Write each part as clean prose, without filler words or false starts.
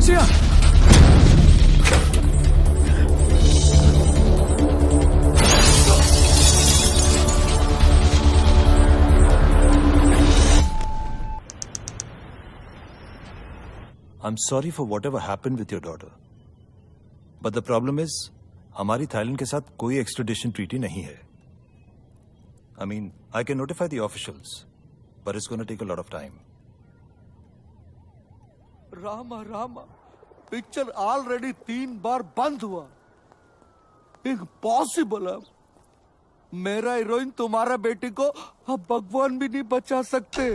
Siya! I'm sorry for whatever happened with your daughter. But the problem is, हमारी Thailand के साथ कोई extradition treaty नहीं है. I mean, I can notify the officials, but it's going to take a lot of time. Rama picture already 3 बार बंद हुआ. Impossible है. मेरा हीरोइन तुम्हारा बेटी को अब भगवान भी नहीं बचा सकते.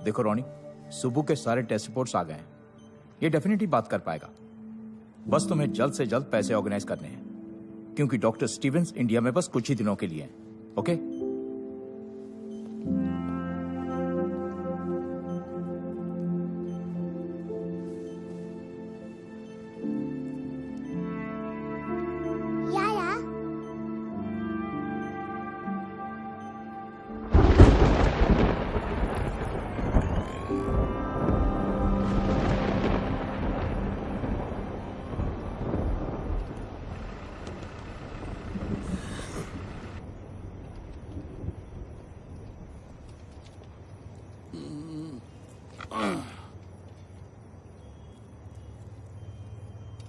देखो रोनी, सुबह के सारे टेस्ट रिपोर्ट्स आ गए हैं. ये डेफिनेटली बात कर पाएगा. बस तुम्हें जल्द से जल्द पैसे ऑर्गेनाइज करने हैं, क्योंकि डॉक्टर स्टीवेंस इंडिया में बस कुछ ही दिनों के लिए हैं. ओके?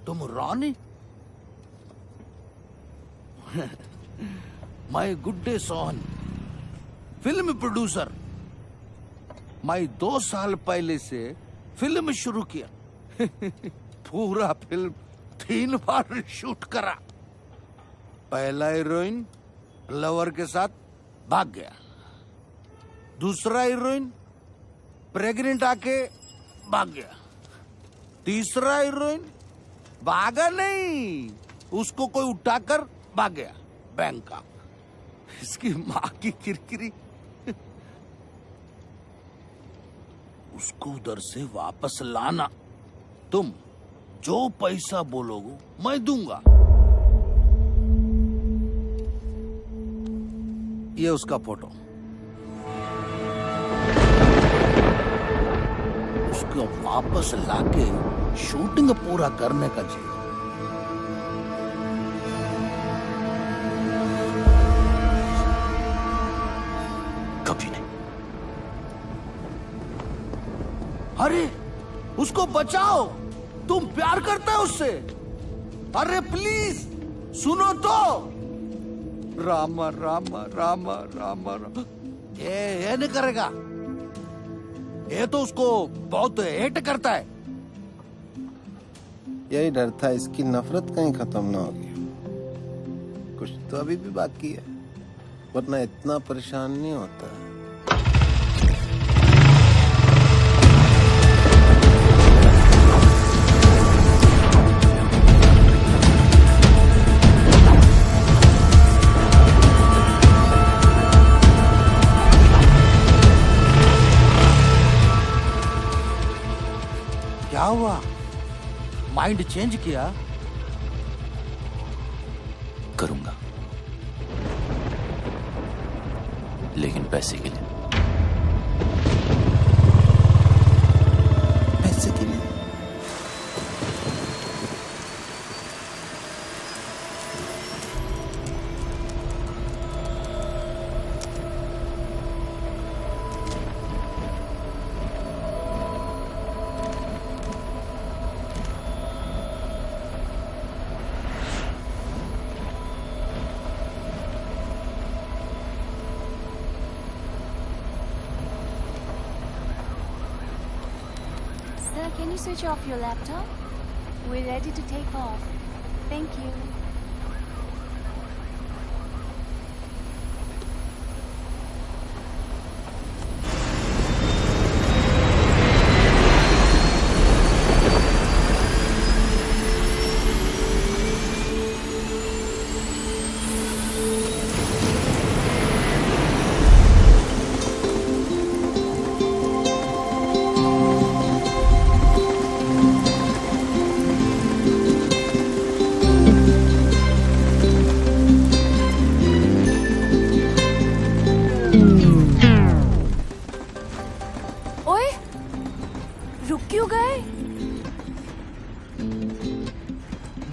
तुम Rani? My good day Sohan, film producer. मैं 2 साल पहले से फिल्म शुरू किया. पूरा फिल्म 3 बार शूट करा. पहला हीरोइन लवर के साथ भाग गया. दूसरा हीरोइन प्रेग्नेंट आके भाग गया. तीसरा हीरोइन भागा नहीं, उसको कोई उठाकर भाग गया बैंकॉक. इसकी माँ की किरकिरी. उसको उधर से वापस लाना. तुम जो पैसा बोलोगे मैं दूंगा. ये उसका फोटो. उसको वापस लाके शूटिंग पूरा करने का चाहिए. कभी नहीं. अरे उसको बचाओ. तुम प्यार करते हो उससे. अरे प्लीज सुनो तो. रामा रामा रामा रामा रामा. ये नहीं करेगा. ये तो उसको बहुत हेट करता है. यही डर था, इसकी नफरत कहीं खत्म ना होगी. कुछ तो अभी भी बाकी है, वरना इतना परेशान नहीं होता. क्या हुआ? माइंड चेंज किया? करूंगा, लेकिन पैसे के लिए. पैसे के लिए? Sir, can you switch off your laptop? We're ready to take off. Thank you.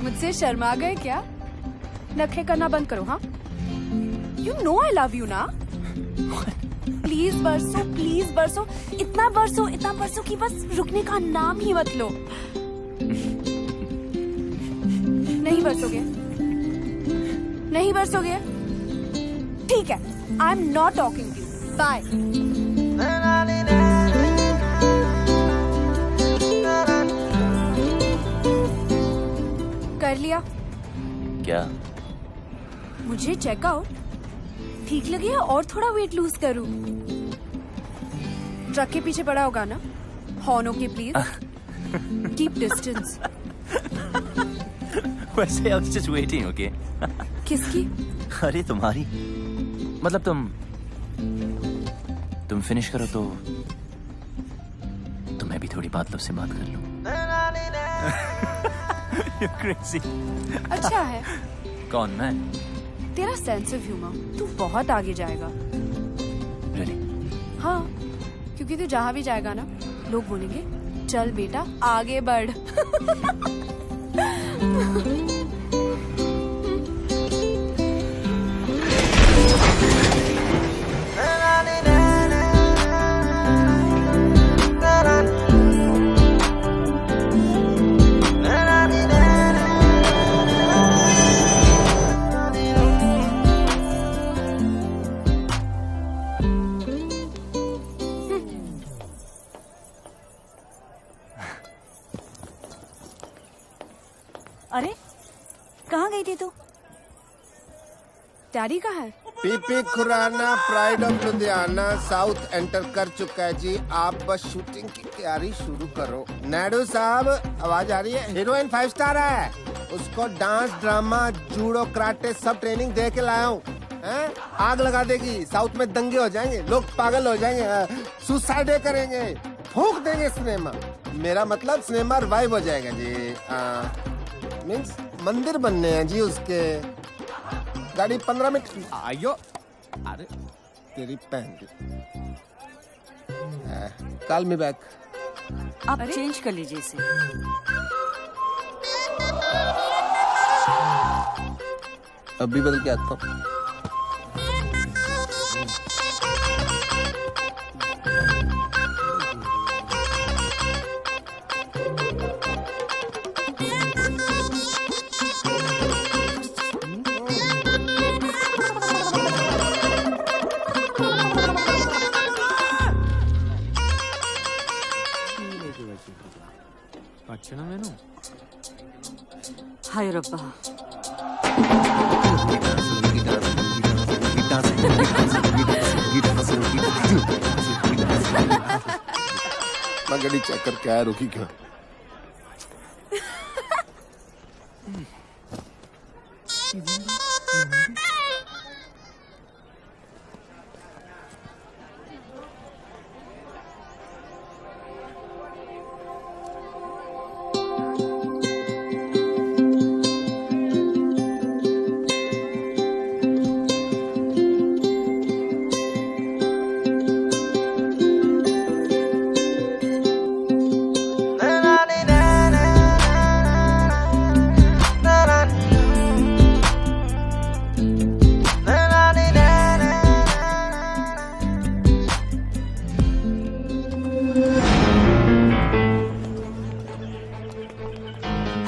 मुझसे शर्मा गए क्या? नखरे करना बंद करो। हाँ, you know I love you ना। प्लीज बरसो, इतना बरसो कि बस रुकने का नाम ही मत लो। नहीं बरसोगे? ठीक है, I am not talking to you. Bye. कर लिया क्या? मुझे चेकआउट ठीक लगे या और थोड़ा वेट लूज करूं? ट्रक के पीछे पड़ा होगा ना? हॉर्न के प्लीज कीप डिस्टेंस। वैसे I was just waiting, okay? किसकी? अरे तुम्हारी। मतलब तुम फिनिश करो तो मैं भी थोड़ी बात से बात कर लूं। You're crazy. अच्छा है। कौन, मैं? तेरा सेंस ऑफ ह्यूमर तू बहुत आगे जाएगा। Really? हाँ, क्योंकि तू जहाँ भी जाएगा ना, लोग बोलेंगे चल बेटा आगे बढ़। अरे कहाँ गई थी तू? डैडी कहाँ है? PP Khurana pride of Ludhiana south enter कर चुका है जी। आप बस शूटिंग की तैयारी शुरू करो। नायडू साहब आवाज आ रही है? हीरोइन 5 स्टार है, उसको डांस ड्रामा जूडो कराटे सब ट्रेनिंग दे के लाया हूँ। आग लगा देगी, साउथ में दंगे हो जाएंगे, लोग पागल हो जाएंगे, सुसाइड करेंगे, फूंक देंगे सिनेमा। मेरा मतलब सिनेमा रिवाइव हो जाएगा जी। मीन्स मंदिर बनने हैं जी उसके। गाड़ी 15 मिनट। आयो, अरे तेरी पहन कॉल मी बैक। आप चेंज कर लीजिए इसे। अभी बदल के आता हूँ। हाय रब्बा। मैं गाड़ी चेक करके आया, रुकी क्यों?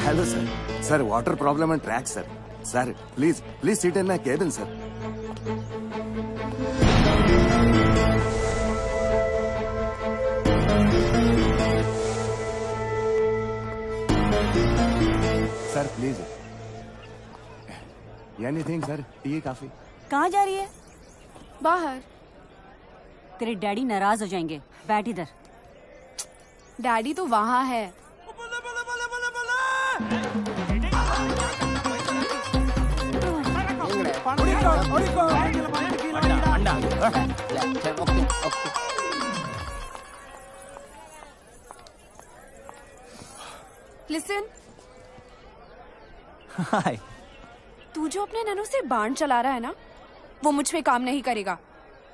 Hello, sir. Sir, water problem and track, sir. Sir, please sit in my cabin, sir. Please. Anything sir, T काफी। कहाँ जा रही है? बाहर। तेरे डैडी नाराज हो जाएंगे, बैठ इधर। डैडी तो वहाँ है। लिसन, हाय। तू जो अपने ननू से बाण चला रहा है ना, वो मुझ पे काम नहीं करेगा।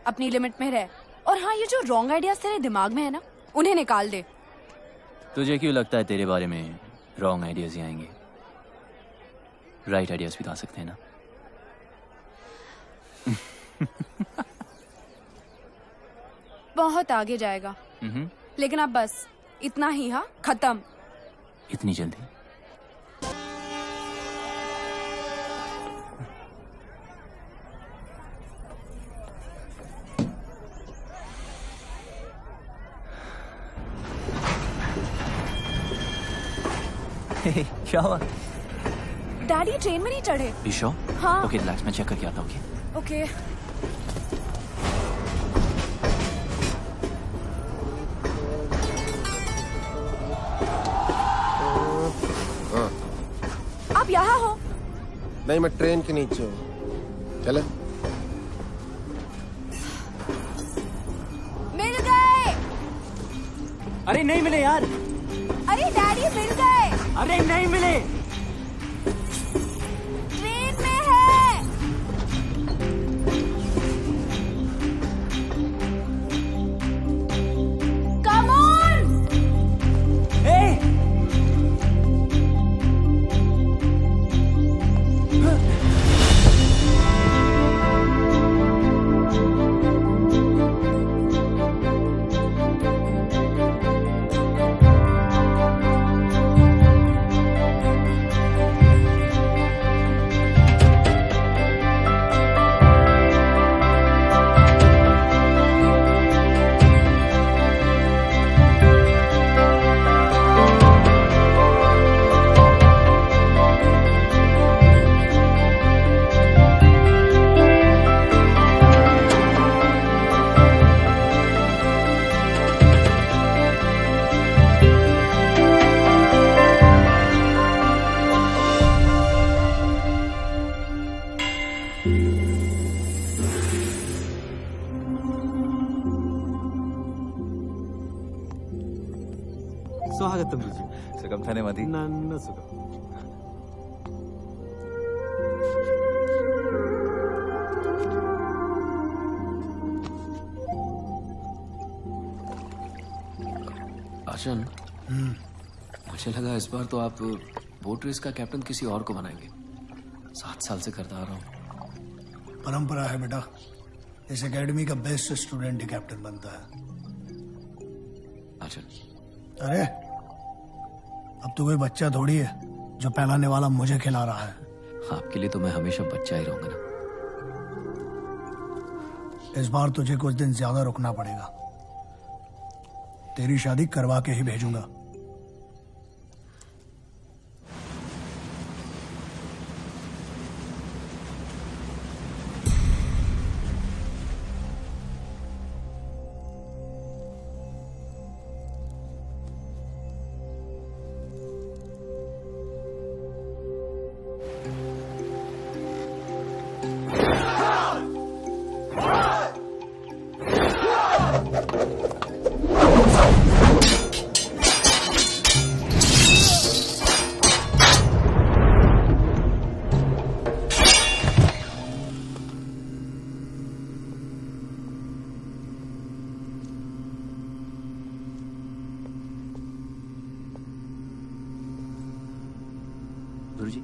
अपनी लिमिट में रह। और हाँ, ये जो रॉन्ग आइडियाज तेरे दिमाग में है ना, उन्हें निकाल दे। तुझे क्यों लगता है तेरे बारे में रॉन्ग आइडियाज ही आएंगे? राइट आइडियाज भी तो आ सकते हैं ना। बहुत आगे जाएगा। लेकिन अब बस इतना ही। हाँ, खत्म। इतनी जल्दी? क्या हुआ? डैडी ट्रेन में नहीं चढ़े। ईशो? हाँ। ओके रिलैक्स, मैं चेक करके आता हूँ। ओके। आप यहाँ हो? नहीं, मैं ट्रेन के नीचे हूँ। चले? मिल गए। अरे नहीं मिले यार। अरे डैडी मिल गए। अरे नहीं मिले। ट्रेन में है। Come on. स्वागतम रुचि। सुगम थाने मदी। नन्न सुगम। आशन, मुझे लगा इस बार तो आप बोट रेस का कैप्टन किसी और को बनाएंगे। 7 साल से करता आ रहा हूँ। परंपरा है बेटा, इस एकेडमी का बेस्ट स्टूडेंट ही कैप्टन बनता है। आशन, अरे अब तो कोई बच्चा थोड़ी है जो पहलाने वाला मुझे खिला रहा है। आपके लिए तो मैं हमेशा बच्चा ही रहूंगा ना। इस बार तुझे कुछ दिन ज्यादा रुकना पड़ेगा। तेरी शादी करवा के ही भेजूंगा। गुरुजी।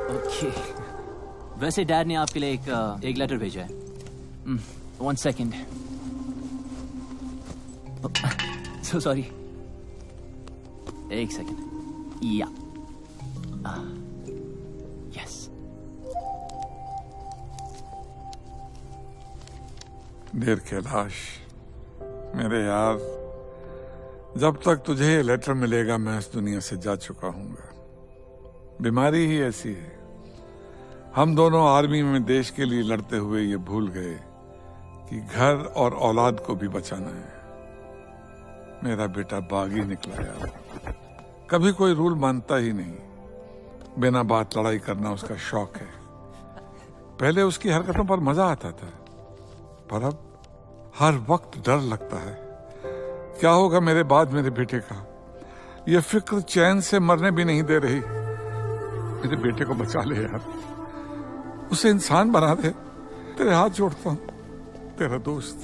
ओके, वैसे डैड ने आपके लिए एक लेटर भेजा है। 1 सेकेंड। So sorry. 1 सेकेंड। या यस। देर कैलाश, मेरे यार, जब तक तुझे ये लेटर मिलेगा मैं इस दुनिया से जा चुका हूंगा। बीमारी ही ऐसी है। हम दोनों आर्मी में देश के लिए लड़ते हुए ये भूल गए कि घर और औलाद को भी बचाना है। मेरा बेटा बागी निकला यार, कभी कोई रूल मानता ही नहीं, बिना बात लड़ाई करना उसका शौक है। पहले उसकी हरकतों पर मजा आता था, पर अब हर वक्त डर लगता है क्या होगा मेरे बाद मेरे बेटे का। यह फिक्र चैन से मरने भी नहीं दे रही। मेरे बेटे को बचा ले यार, उसे इंसान बना दे। तेरे हाथ जोड़ता हूं, तेरा दोस्त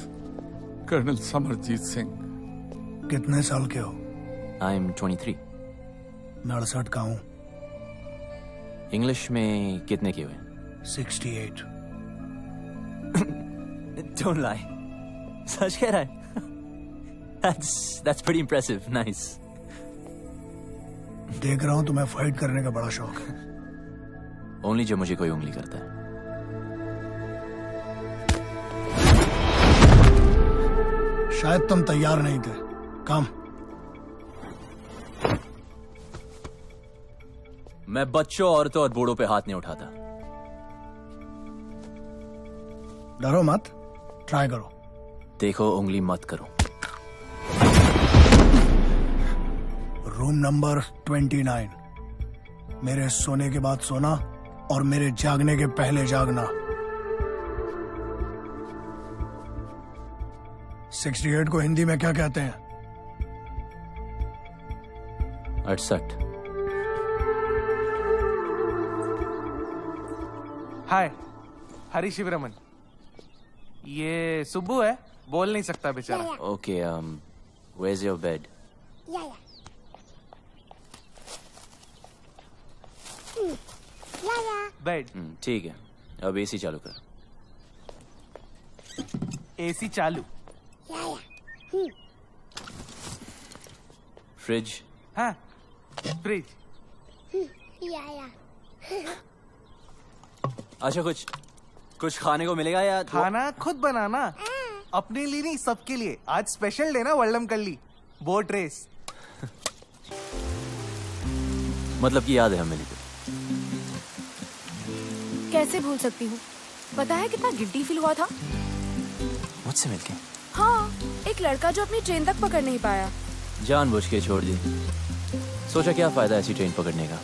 कर्नल समरजीत सिंह। कितने साल के हो? I am 23। मैं 68 का हूं। इंग्लिश में कितने के हुए? 68। Don't lie. सच कह रहा है? That's pretty impressive. Nice. देख रहा हूं तुम्हें फाइट करने का बड़ा शौक है। Only जब मुझे कोई उंगली करता है। शायद तुम तैयार नहीं थे। काम। मैं बच्चों, औरतों और बूढ़ों पे हाथ नहीं उठाता। डरो मत, ट्राई करो। देखो, उंगली मत करो। Room number 29। मेरे सोने के बाद सोना और मेरे जागने के पहले जागना। 68 को हिंदी में क्या कहते हैं? 68। हाय, हरी शिवरमन। ये सुब्बू है, बोल नहीं सकता बेचारा। Okay, where's your bed? Bed. ठीक है, अब एसी चालू कर। एसी चालू। फ्रिज। हाँ, फ्रिज। अच्छा, कुछ खाने को मिलेगा या? खाना खुद बनाना, अपने लिए नहीं सबके लिए। आज स्पेशल डे ना, वल्लम कल्ली बोट रेस। मतलब कि याद है हमें। कैसे भूल सकती हूँ? पता है कितना गिल्टी फील हुआ था मुझसे मिलके? हाँ, एक लड़का जो अपनी ट्रेन तक पकड़ नहीं पाया। जानबूझ के छोड़ दी। सोचा क्या फायदा ऐसी ट्रेन पकड़ने का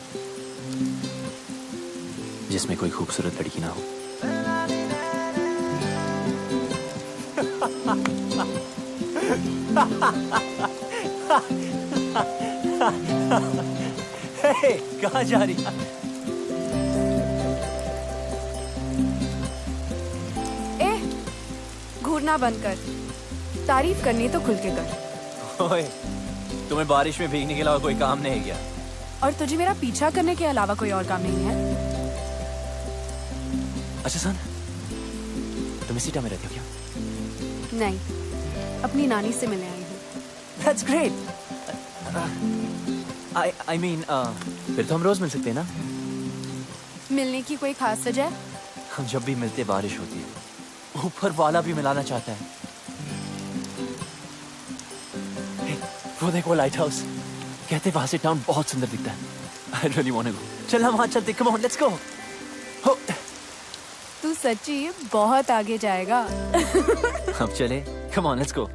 जिसमें कोई खूबसूरत लड़की ना हो। कहाँ जा रही है? घूरना बंद कर, तारीफ करनी तो खुल के कर। ओए, तुम्हें बारिश में भीगने के अलावा कोई काम नहीं है क्या? और तुझे मेरा पीछा करने के अलावा कोई और काम नहीं है? अच्छा सुन, तुम इसी टाइम में रहती हो क्या? नहीं, अपनी नानी से मिलने आई हूँ। That's great. I mean, फिर तो हम रोज मिल सकते हैं ना? मिलने की कोई खास वजह? हम जब भी मिलते बारिश होती है, ऊपर वाला भी मिलाना चाहता है। वो देखो लाइट हाउस, कहते वहां से टाउन बहुत सुंदर दिखता है। I really want to go. चल हम वहां चलते, come on, let's go. तू सच्ची बहुत आगे जाएगा। अब चले, come on, let's go.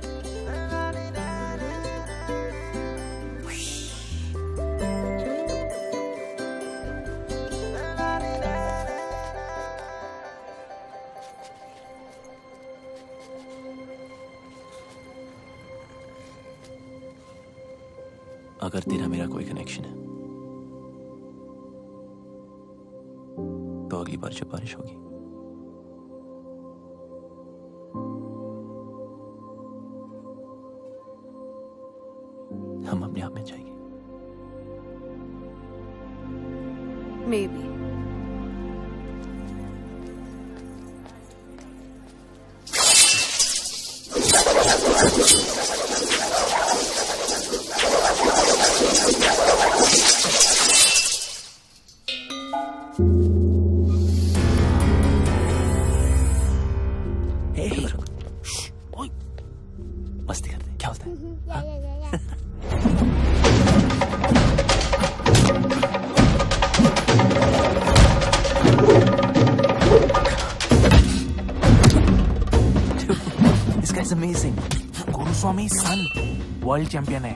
अगर तेरा मेरा कोई कनेक्शन है तो अगली बार जब बारिश होगी हम अपने आप में जाएंगे। Maybe. रॉनी सन वर्ल्ड चैंपियन है।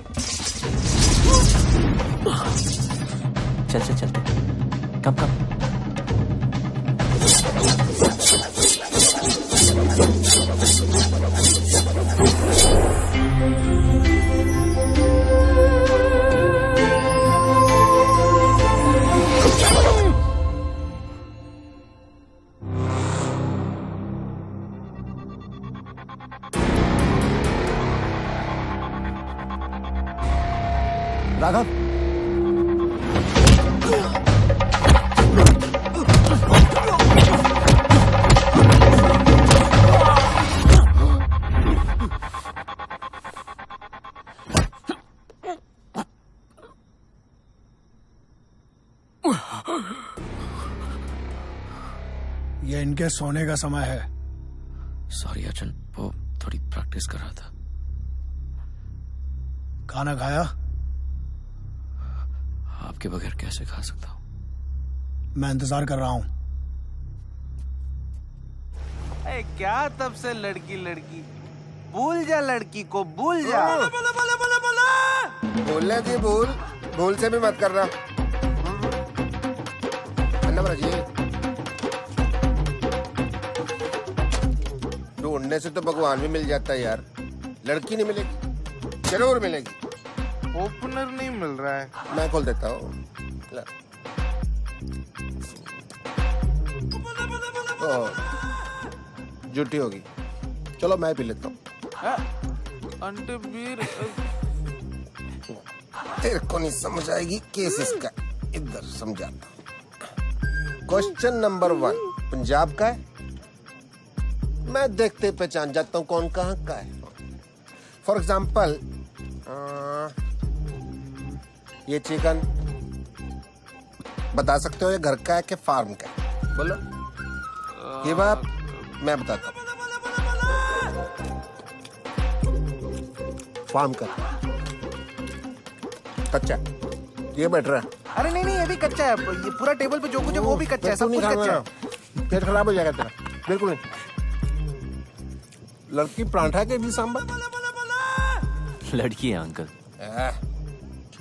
चल चल चलते, कम कम। राघव, ये इनके सोने का समय है। सॉरी अर्जुन, वो थोड़ी प्रैक्टिस कर रहा था। खाना खाया? आपके बगैर कैसे खा सकता हूँ? मैं इंतजार कर रहा हूँ। क्या तब से लड़की लड़की, भूल जा लड़की को, भूल जा। बोलने दी, भूल से भी मत करना। ढूंढने से तो भगवान भी मिल जाता है यार, लड़की नहीं मिलेगी, जरूर मिलेगी। ओपनर नहीं मिल रहा है, मैं खोल देता हूँ। झूठी होगी, चलो मैं पी लेता हूँ। अंटे बीर तेरे को नहीं समझ आएगी केस इसका, इधर समझाता हूँ। क्वेश्चन नंबर 1 पंजाब का है, मैं देखते पहचान जाता हूँ कौन कहाँ का है। फॉर एग्जाम्पल ये चिकन बता सकते हो ये घर का है कि फार्म का है? बोलो। ये बात मैं बताता हूँ, फार्म का कच्चा, ये बैठ रहा है। अरे नहीं ये भी कच्चा है, ये पूरा टेबल पे जो कुछ है वो भी कच्चा है, सब कुछ कच्चा है। पेट खराब हो जाएगा तेरा, बिल्कुल नहीं। लड़की परांठा के भी सांबर, लड़की है अंकल।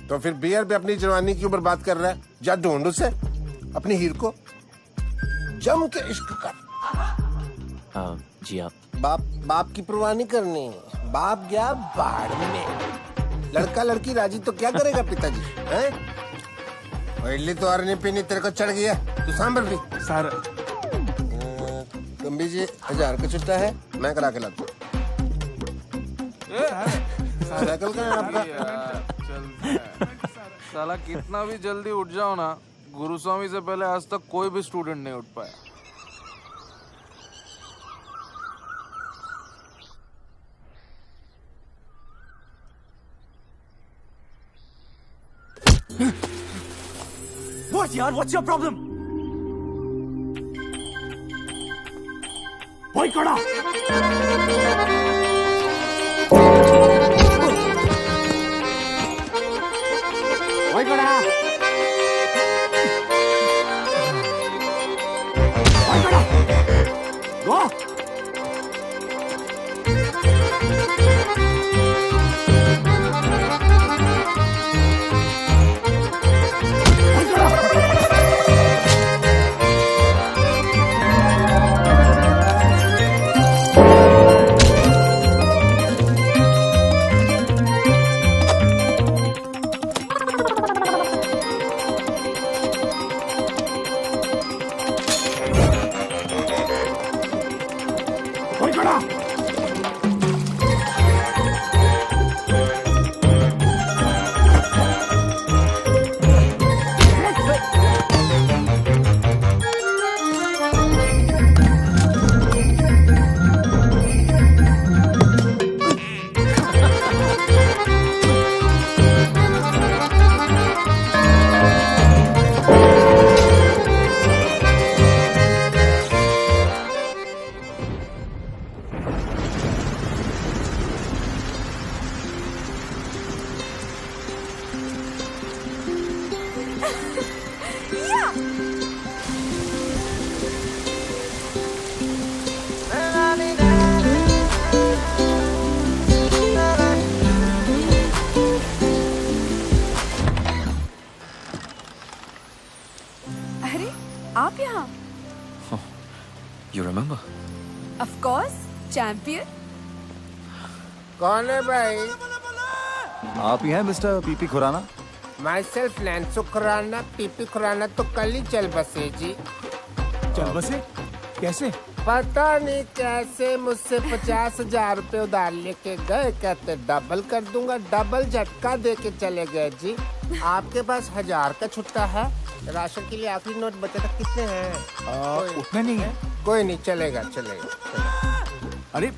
तो फिर बियर पे अपनी जवानी की ऊपर बात कर रहा है, जा ढूंढ उसे अपनी हीर को, जम के इश्क कर। जी आप बाप की परवाह नहीं करनी, बाप गया बाढ़ में। लड़का लड़की राजी तो क्या करेगा पिताजी, हैं? इडली तो और नहीं पीनी, तेरे को चढ़ गया, तू सांबर भी। सर कम्बी जी 1000 का छुट्टा है, मैं करा के लाता हूँ। साइकिल का है आपका? साला कितना भी जल्दी उठ जाओ ना, गुरुस्वामी से पहले आज तक कोई भी स्टूडेंट नहीं उठ पाया। What यार? What's your problem? भाई कड़ा। भाई कड़ा। भाई कड़ा। गो। आप यहाँ? You remember? Of course, champion. कौन है भाई? आप ही हैं mister PP Khurana? Myself नैंसो खुराना। पीपी खुराना तो कल ही चल बसे जी। चल बसे? कैसे? पता नहीं कैसे मुझसे 50,000 रुपए उधार लेके गए, कहते डबल कर दूंगा, डबल झटका दे के चले गए जी। आपके पास 1000 का छुट्टा है? राशन के लिए आखिरी नोट बचे था, कितने हैं? उतने नहीं है। कोई नहीं, चलेगा चलेगा। अरे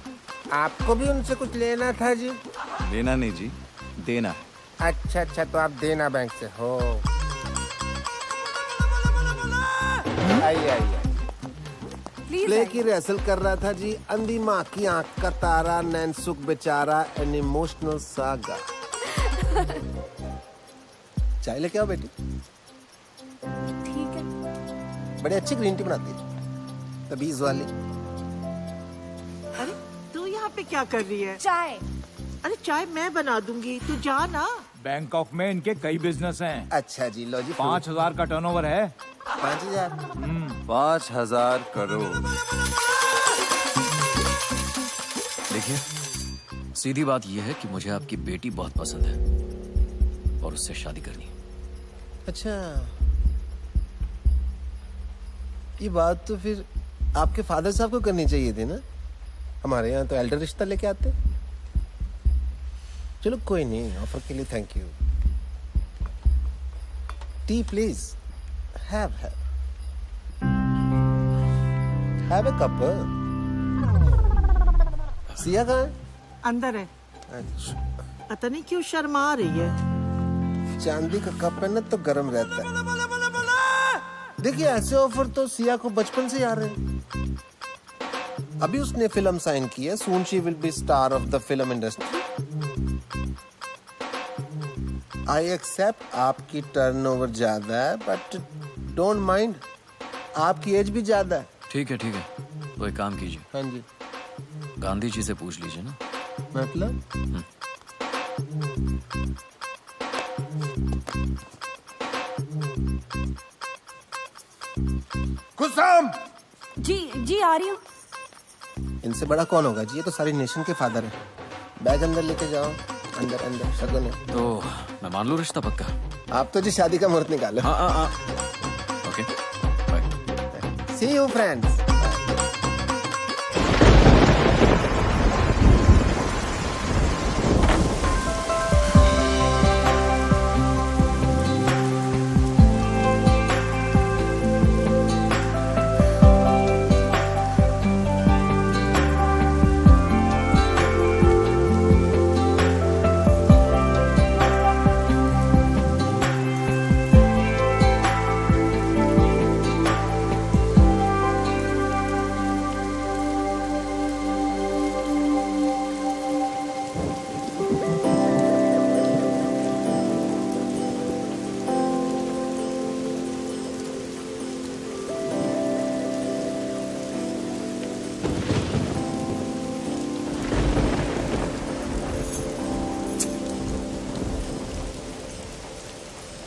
आपको भी उनसे कुछ लेना था जी? लेना नहीं जी, देना। अच्छा अच्छा, तो आप देना बैंक से हो। आइए प्ले की रिहर्सल कर रहा था जी। अंधी माँ की आंख का तारा, नैनसुख बेचारा, एन इमोशनल सागा। चाय लेके आओ बेटी। ठीक है। बड़ी अच्छी ग्रीन टी बनाती है, तबीज वाली। अरे तू यहाँ पे क्या कर रही है? चाय। अरे चाय मैं बना दूंगी, तू जा ना। बैंकॉक में इनके कई बिजनेस हैं। अच्छा जी, लो जी। 5,000 का टर्नओवर है। 5,000? 5,000 करोड़। देखिए, सीधी बात यह है कि मुझे आपकी बेटी बहुत पसंद है और उससे शादी करनी है। अच्छा, ये बात तो फिर आपके फादर साहब को करनी चाहिए थी ना। हमारे यहाँ तो एल्डर रिश्ता लेके आते। चलो कोई नहीं, ऑफर के लिए thank you. T please. Have a cup. Siya कहाँ है? अंदर है। अच्छा, पता नहीं क्यों शर्मा रही है। चांदी का कप है ना तो गर्म रहता है। देखिए, ऐसे ऑफर तो सिया को बचपन से आ रहे हैं। अभी उसने फिल्म साइन की है, soon she will be star of the film industry. I accept आपकी टर्नओवर ज्यादा है, बट डोंट माइंड, आपकी एज भी ज्यादा है। ठीक है ठीक है, तो एक काम कीजिए। हाँ जी। गांधी जी से पूछ लीजिए ना। मतलब? कुसुम! जी आ रही हूँ। इनसे बड़ा कौन होगा जी, ये तो सारी नेशन के फादर है। बैग अंदर लेके जाओ। अंदर अंदर शगुन है। तो मैं मान लूं रिश्ता पक्का? आप तो जी शादी का मुहूर्त निकालो। हाँ। Okay, bye. See you friends.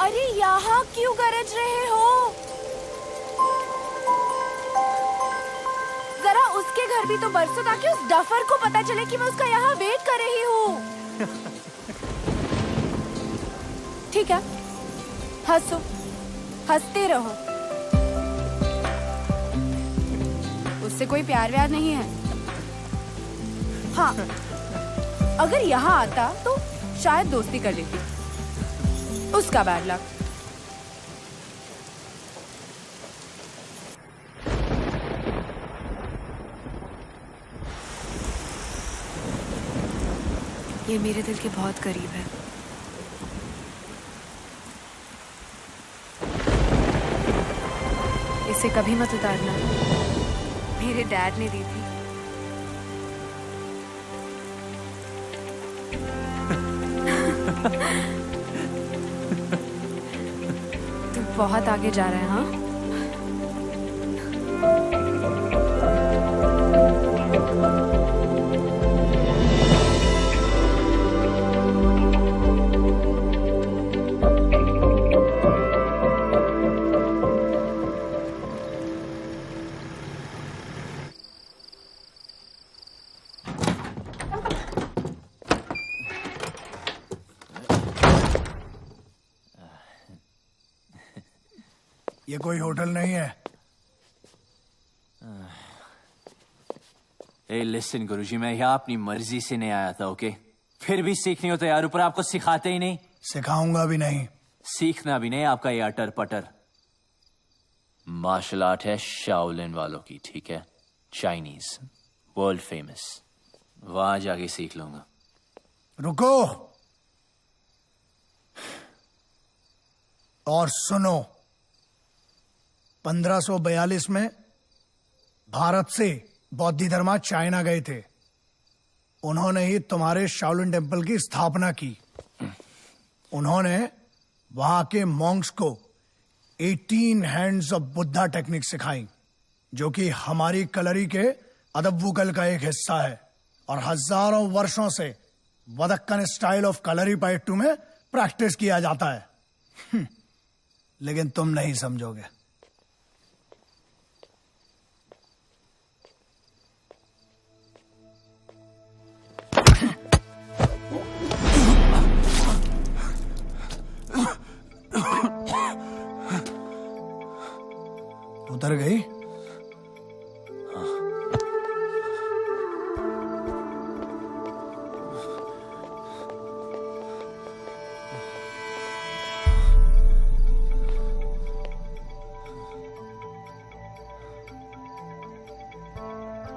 अरे यहाँ क्यों गरज रहे हो? जरा उसके घर भी तो बरसो ताकि उस डफर को पता चले कि मैं उसका यहाँ वेट कर रही हूँ। ठीक है, हंसो, हंसते रहो। उससे कोई प्यार व्यार नहीं है। हाँ, अगर यहाँ आता तो शायद दोस्ती कर लेती। उसका बैड लक। ये मेरे दिल के बहुत करीब है। इसे कभी मत उतारना, मेरे डैड ने दी थी। तू बहुत आगे जा रहा है। हाँ, ये कोई होटल नहीं है। ए लिसन गुरुजी, मैं यहाँ अपनी मर्जी से नहीं आया था, ओके? फिर भी सीखनी हो तो यार, ऊपर आपको सिखाते ही नहीं। सिखाऊंगा भी नहीं। सीखना भी नहीं आपका ये अटर पटर। मार्शल आर्ट है शाओलिन वालों की, ठीक है? Chinese, world famous. वहां जाके सीख लूंगा। रुको और सुनो। 1542 में भारत से बौद्ध धर्मा चाइना गए थे। उन्होंने ही तुम्हारे शाओलिन टेम्पल की स्थापना की। उन्होंने वहां के मॉन्क्स को 18 हैंड्स ऑफ बुद्धा टेक्निक सिखाई, जो कि हमारी कलरी के अदब्बुकल का एक हिस्सा है और हजारों वर्षों से वदक्कन स्टाइल ऑफ कलरी पाइट्टू में प्रैक्टिस किया जाता है। लेकिन तुम नहीं समझोगे। उतर गई?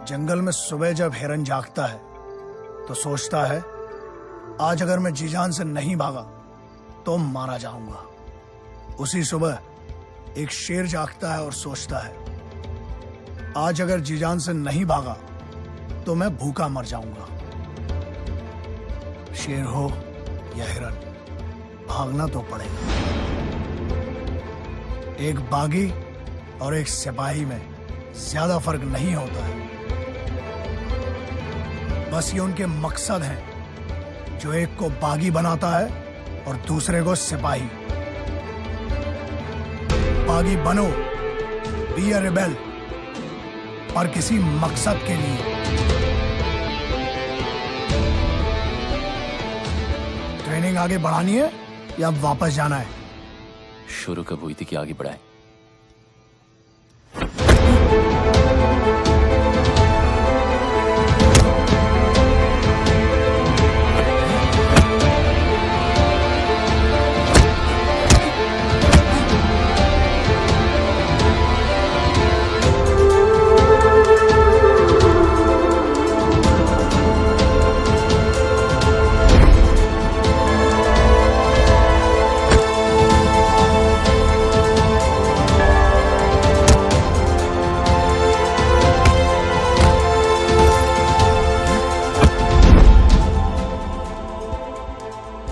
जंगल में सुबह जब हिरन जागता है तो सोचता है, आज अगर मैं जी जान से नहीं भागा तो मारा जाऊंगा। उसी सुबह एक शेर जागता है और सोचता है, आज अगर जी जान से नहीं भागा तो मैं भूखा मर जाऊंगा। शेर हो या हिरन, भागना तो पड़ेगा। एक बागी और एक सिपाही में ज्यादा फर्क नहीं होता है। बस ये उनके मकसद हैं, जो एक को बागी बनाता है और दूसरे को सिपाही। बागी बनो, बी अ रिबेल, पर किसी मकसद के लिए। ट्रेनिंग आगे बढ़ानी है या वापस जाना है? शुरू कब हुई थी कि आगे बढ़ाए?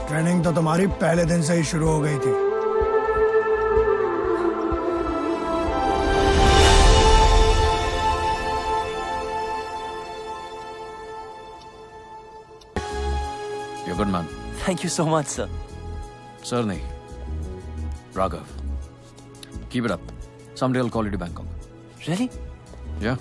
ट्रेनिंग तो तुम्हारी पहले दिन से ही शुरू हो गई थी। You're good, man. Thank you so much, sir. Sir, nahi. Raghav. Keep it up. Someday I'll call you to Bangkok. Really? Yeah.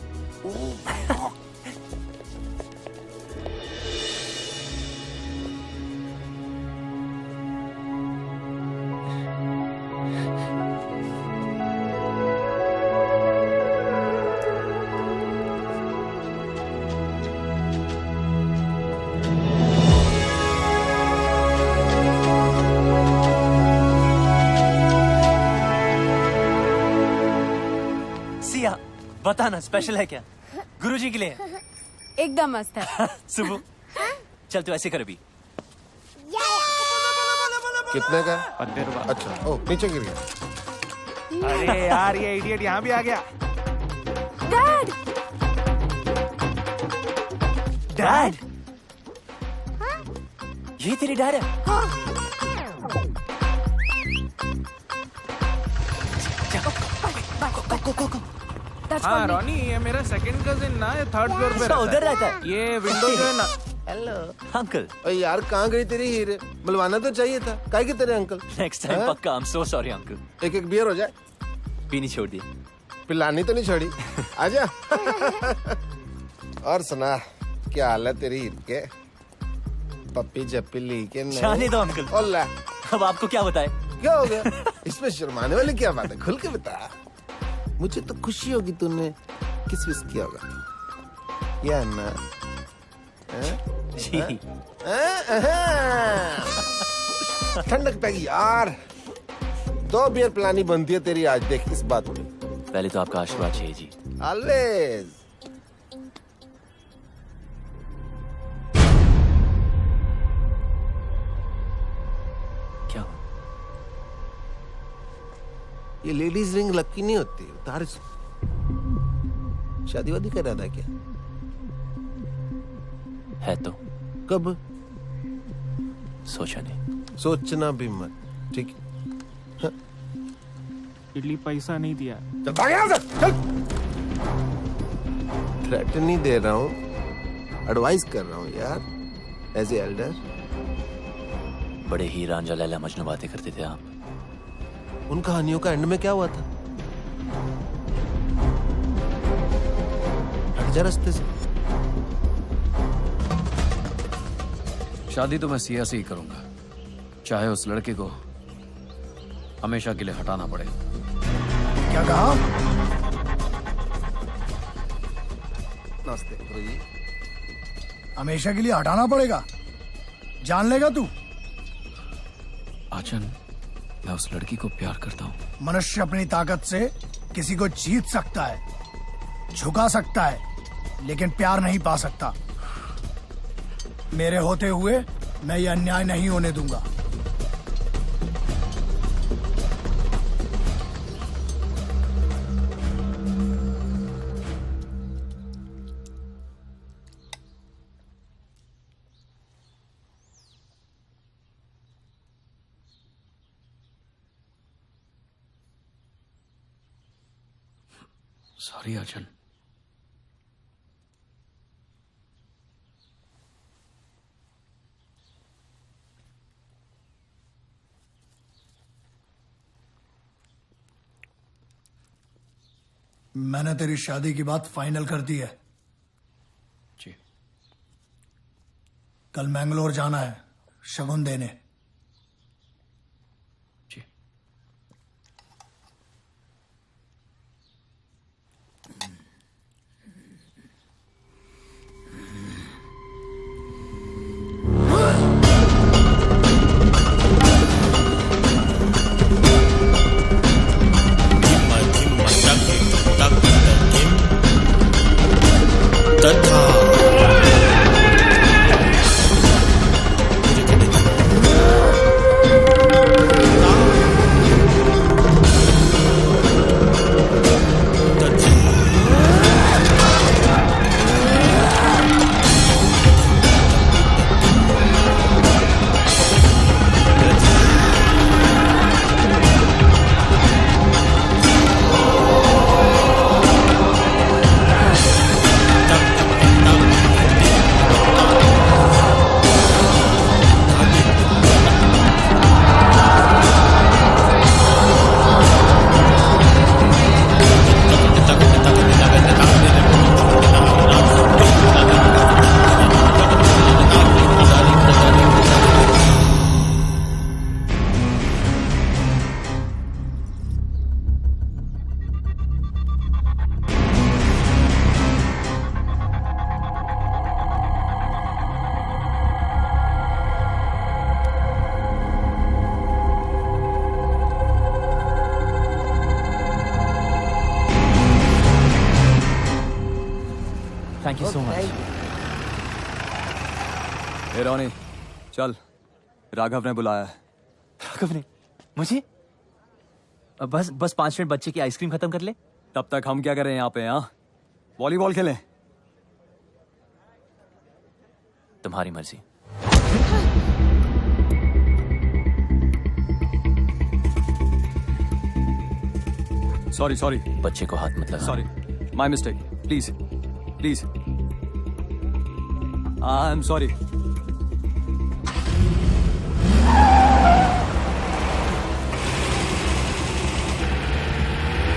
Siya, बताना स्पेशल है क्या? गुरुजी के लिए? एकदम मस्त है। सुबह चल तू ऐसे कर अभी। कितने का? 15 रुपए। अच्छा, ओ नीचे गिर गया। अरे यार, ये इडियट यहाँ भी आ गया। डैड! डैड? ये तेरी डैड है? हाँ रॉनी, ये मेरा सेकंड कजिन ना, ये थर्ड फ्लोर पे रहता है। उधर रहता है? ये विंडो जो है ना। Hello uncle. अरे यार कहाँ गई तेरी हीरे? बुलवाना तो चाहिए था। काहे के तेरे अंकल? नेक्स्ट टाइम पक्का। I am so sorry uncle. एक एक बियर हो जाए। पीनी छोड़ दी। पिलानी तो नहीं छोड़ी। आजा। और सुना, क्या हाल है तेरी हीर के? पप्पी जप्पी ली के नहीं? जाने दो अंकल। ओला। अब आपको क्या बताए? क्या हो गया? इसमें शर्माने वाली क्या बात है, खुल के बता। मुझे तो खुशी होगी तूने किस विस किया होगा या ना। ठंडक पैगी यार, 2 बियर पिलानी बनती है तेरी आज, देख इस बात में। पहले तो आपका आशीर्वाद चाहिए जी। ऑलवेज। क्या? ये लेडीज रिंग लकी नहीं होती, उतार। शादी वादी कर रहा था क्या? है तो। कब? सोचा नहीं। सोचना भी मत, ठीक है? हाँ? इडली पैसा नहीं दिया। चल भाग यहाँ से, चल। थ्रेट नहीं दे रहा हूँ, एडवाइस कर रहा हूँ यार, एज ए एल्डर। बड़े ही रांझा लैला मजनू बातें करते थे आप। उन कहानियों का एंड में क्या हुआ था? हट जा रास्ते से। शादी तो मैं सिया से ही करूंगा, चाहे उस लड़के को हमेशा के लिए हटाना पड़े। क्या कहा? नमस्ते गुरुजी। हमेशा के लिए हटाना पड़ेगा? जान लेगा तू? आचन, मैं उस लड़की को प्यार करता हूँ। मनुष्य अपनी ताकत से किसी को जीत सकता है, झुका सकता है, लेकिन प्यार नहीं पा सकता। मेरे होते हुए मैं ये अन्याय नहीं होने दूंगा। सॉरी आचन। मैंने तेरी शादी की बात फाइनल कर दी है। जी। कल मैंगलोर जाना है शगुन देने। जी। Thank you so much. ए रोनी, चल, राघव ने बुलाया है। राघव ने? मुझे? बस 5 मिनट बच्चे की आइसक्रीम खत्म कर ले। तब तक हम क्या करें यहाँ पे? हाँ, वॉलीबॉल खेलें। तुम्हारी मर्जी। सॉरी बच्चे को हाथ मत लगा। Sorry, my mistake. Please I am sorry.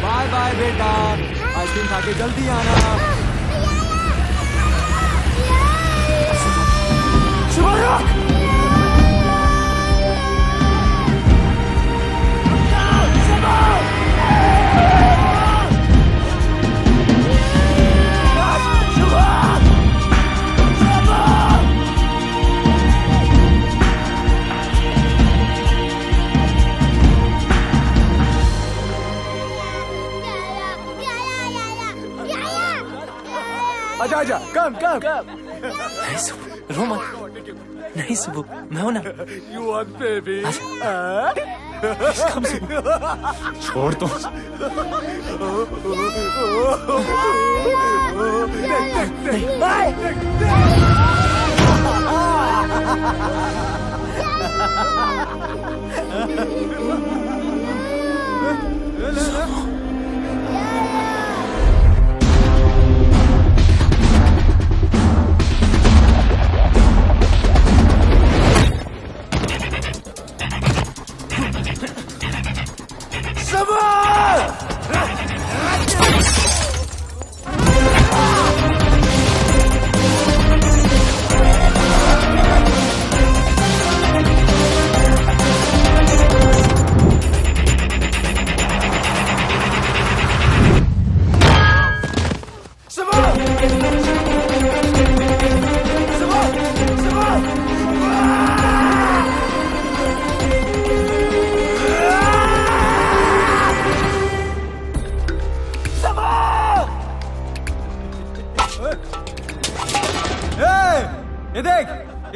Bye bye बेटा, आइसक्रीम खा के जल्दी आना। शुभ आजा आजा कम कम नहीं सुबह, रो मत। नहीं सुबह, मैं हूं ना। यू वांट बेबी छोड़ दो।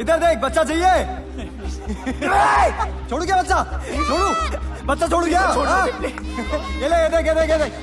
इधर देख, बच्चा चाहिए। छोड़ू क्या बच्चा? छोड़ू, बच्चा छोड़ू क्या? ये ले, ये देख, ये देख, ये देख।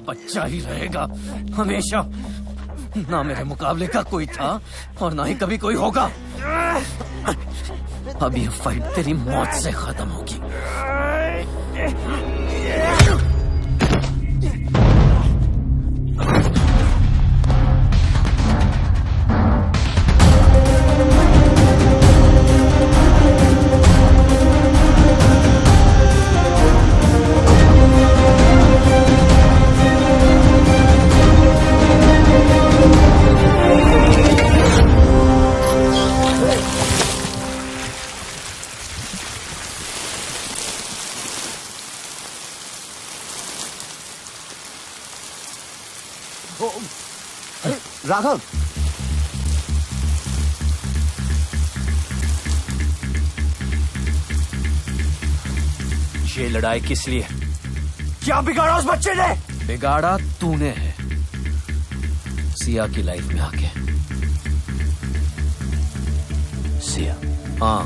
बच्चा ही रहेगा हमेशा। ना मेरे मुकाबले का कोई था और ना ही कभी कोई होगा। अब ये फाइट तेरी मौत से खत्म होगी। राघव, ये लड़ाई किस लिए? क्या बिगाड़ा उस बच्चे ने? बिगाड़ा तूने है, सिया की लाइफ में आके। सिया? हाँ,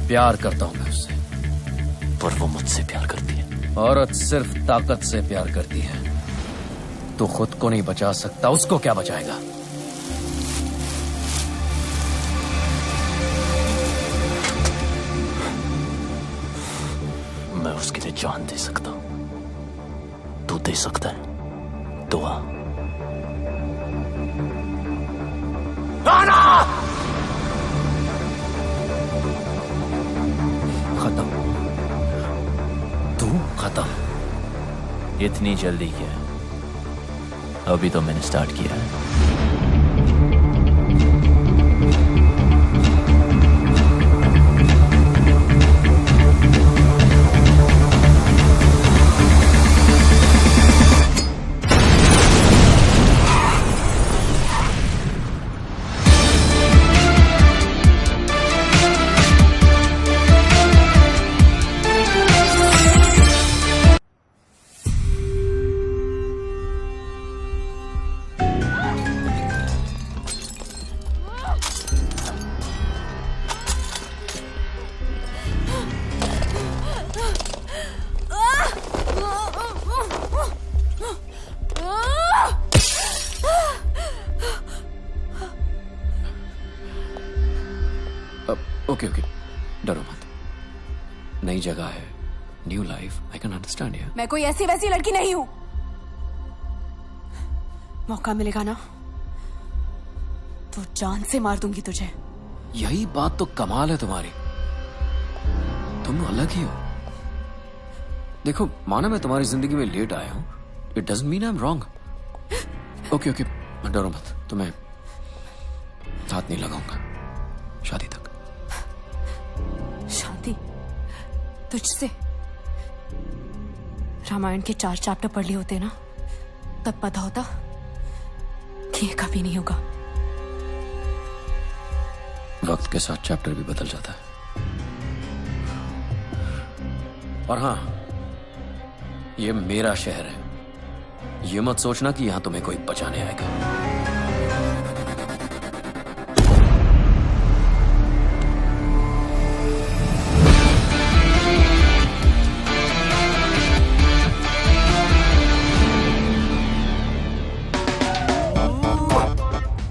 प्यार करता हूं मैं उससे। पर वो मुझसे प्यार करती है। औरत सिर्फ ताकत से प्यार करती है। तू खुद को नहीं बचा सकता, उसको क्या बचाएगा? मैं उसके लिए जान दे सकता हूं। तू दे सकता है दुआ? खत्म, तू खत्म। इतनी जल्दी क्या? अभी तो मैंने स्टार्ट किया है। ओके ओके, डरो मत। नई जगह है, new life, I can understand you. मैं कोई ऐसी वैसी लड़की नहीं हूं। मौका मिलेगा ना तो जान से मार दूंगी तुझे। यही बात तो कमाल है तुम्हारी, तुम अलग ही हो। देखो, माना मैं तुम्हारी जिंदगी में लेट आया हूं, it doesn't mean I am wrong. Okay okay, डरो मत, तुम्हें हाथ नहीं लगाऊंगा शादी तक। शादी तुझसे? रामायण के 4 चैप्टर पढ़ लिए होते ना, तब पता होता कि ये कभी नहीं होगा। वक्त के साथ चैप्टर भी बदल जाता है। और हाँ, ये मेरा शहर है, ये मत सोचना कि यहां तुम्हें कोई बचाने आएगा।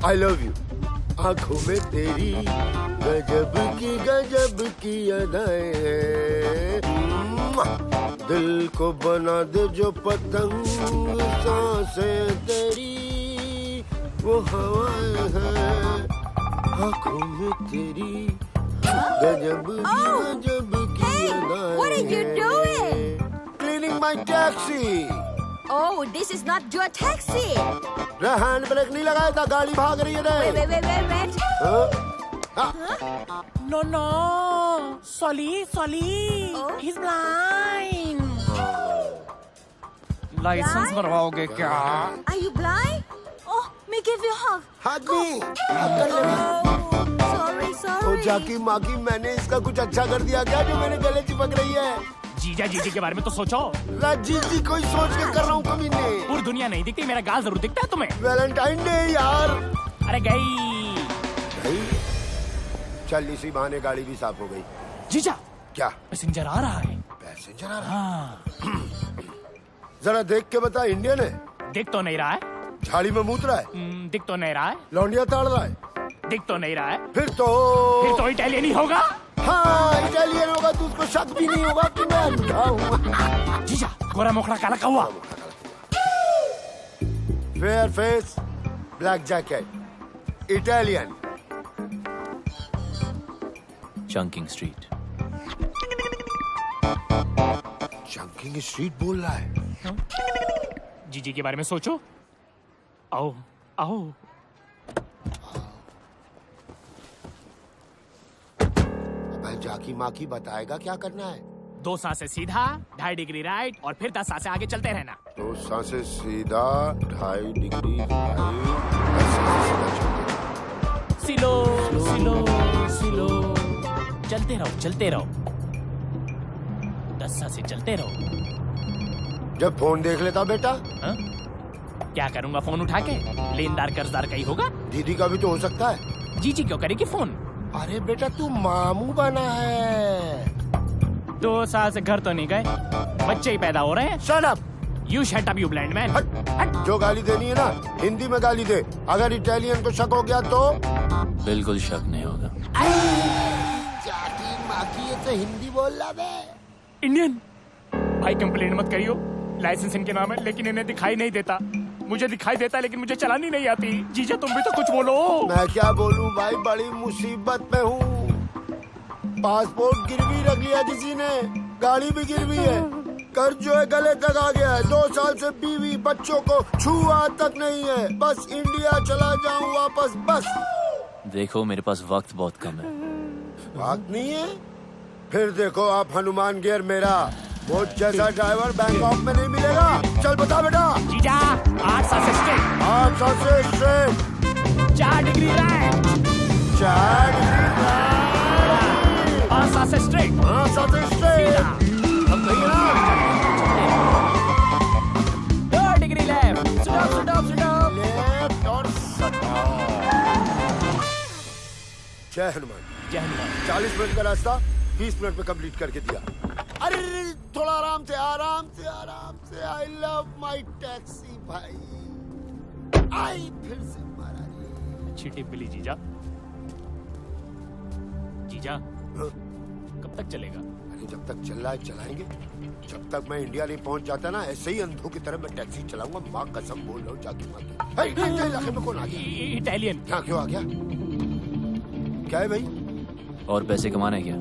I love you. आंखों में तेरी गजब की अदाएं हैं। दिल को बना दे जो पतंग, सांसें तेरी वो हवाएं हैं। आंखों में तेरी गजब की अदाएं। What are you doing? Cleaning my taxi. Oh, this is not your taxi. Hand brake नहीं लगाया था, गाड़ी भाग रही है ना। Wait. No. Solly. He's blind. License बनवाओगे क्या? Are you blind? Oh, me give you a hug. Hug me. कर ले। Sorry. ओ जाकी माकी, मैंने इसका कुछ अच्छा कर दिया क्या जो मेरे गले चिपक रही है? जीजी के बारे में तो सोचो। जी कोई सोच के कर रहा हूँ कभी नहीं। पूरी दुनिया नहीं दिखती, मेरा गाल जरूर दिखता है तुम्हें। वैलेंटाइन डे यार। अरे गई। चल इसी बहाने गाड़ी भी साफ हो गई। जीजा, क्या पैसेंजर आ रहा है? पैसेंजर आ रहा है? जरा देख के बता, इंडियन है? दिख तो नहीं रहा है। झाड़ी में मूत रहा है? दिख तो नहीं रहा है। लौंडिया ताड़ रहा है? दिख तो नहीं रहा है। फिर तो इटालियन ही होगा। हाँ, इटालियन होगा तो उसको शक भी नहीं होगा कि मैं अंधा हूँ। जीजा, गोरा मोखड़ा काला कौवा। Fair face, black jacket, Italian. Chunking street. Chunking street बोल रहा है? जीजी के बारे में सोचो। आओ। जाकी माकी बताएगा क्या करना है। 2 सांसें सीधा, 2.5 डिग्री राइट, और फिर 10 सांसें आगे चलते रहना। 2 सांसें सीधा, 2.5 डिग्री राइट। सिलो सिलो सिलो, चलते रहो 10 से चलते रहो। जब फोन देख लेता बेटा। हा? क्या करूंगा फोन उठा के? लेनदार कर्जदार का ही होगा। दीदी का भी तो हो सकता है। जीजी क्यों करेगी फोन? अरे बेटा तू मामू बना है। 2 साल से घर तो नहीं गए, बच्चे ही पैदा हो रहे हैं। Shut up. You shut up, you blind man. हट। जो गाली देनी है ना हिंदी में गाली दे, अगर इटालियन को शक हो गया तो। बिल्कुल शक नहीं होगा। ये तो हिंदी बोल रहा बे। इंडियन भाई कंप्लेन मत करियो, लाइसेंस इनके नाम है लेकिन इन्हें दिखाई नहीं देता। मुझे दिखाई देता है लेकिन मुझे चलानी नहीं आती। जीजा तुम भी तो कुछ बोलो। मैं क्या बोलूं भाई, बड़ी मुसीबत में हूँ। पासपोर्ट गिरवी रख लिया किसी ने, गाड़ी भी गिरवी है, कर्ज जो है गले तक आ गया है। 2 साल से बीवी बच्चों को छुआ तक नहीं है। बस इंडिया चला जाऊं वापस बस। देखो मेरे पास वक्त बहुत कम है। वक्त नहीं है? फिर देखो आप हनुमान गियर मेरा, वो जैसा ड्राइवर बैंकॉक में नहीं मिलेगा। चल बता बेटा। जीजा 8 साल से स्ट्रेट। 8 साल से straight. 4 degree right. 4 degree right. 5 साल से स्ट्रेट। 5 साल से स्ट्रेट। अब सही है ना? 2 डिग्री लेफ्ट। स्टॉप। लेफ्ट और जय हनुमान। 40 मिनट का रास्ता 20 मिनट में कंप्लीट करके दिया। अरे थोड़ा आराम से। आई लव माई टैक्सी भाई। आई फिर से मारा जी। अच्छी टिप मिली जीजा। कब तक चलेगा? अरे जब तक चल रहा है चलाएंगे। जब तक मैं इंडिया नहीं पहुंच जाता ना, ऐसे ही अंधों की तरह मैं टैक्सी चलाऊंगा। माँ कसम बोल रहा हूँ जाके माँ। इलाके में कौन आ गया? इटालियन। क्या क्यों आ गया? क्या है भाई? और पैसे कमाने क्या?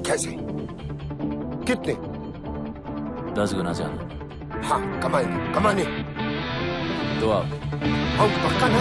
कैसे? कितने? 10 गुना ज्यादा। हाँ कमाने। तो आप पक्का ना?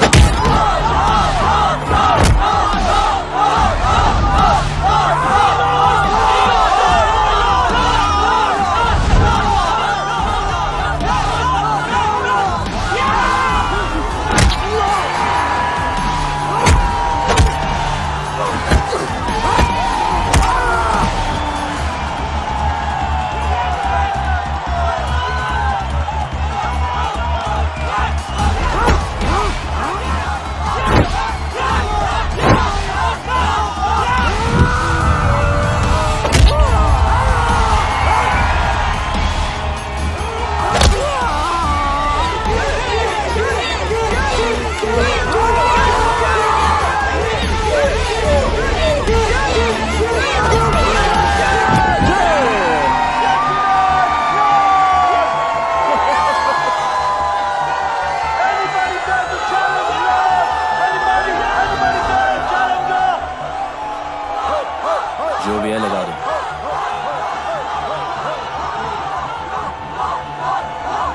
जो भी है लगा दो।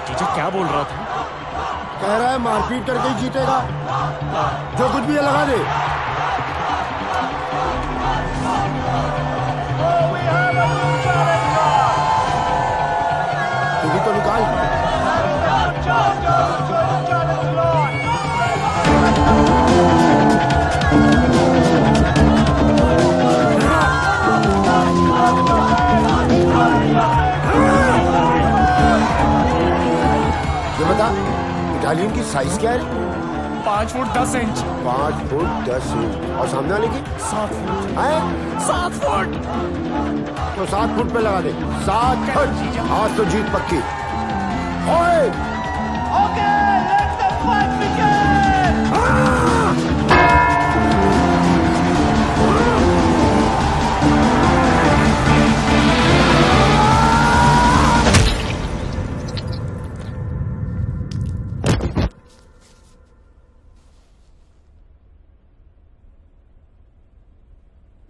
जीजा क्या बोल रहा था? कह रहा है मारपीट करके ही जीतेगा। जो कुछ भी है लगा दे। तू भी तो निकाल। ये बता इटालियन की साइज क्या है? 5 फुट 10 इंच। 5 foot 10 inch. और सामने वाले की? 7 फुट। 7 फुट। तो 7 फुट पे लगा दे। 7 फुट। आज तो जीत पक्की। ओए! Okay, let the fight begin!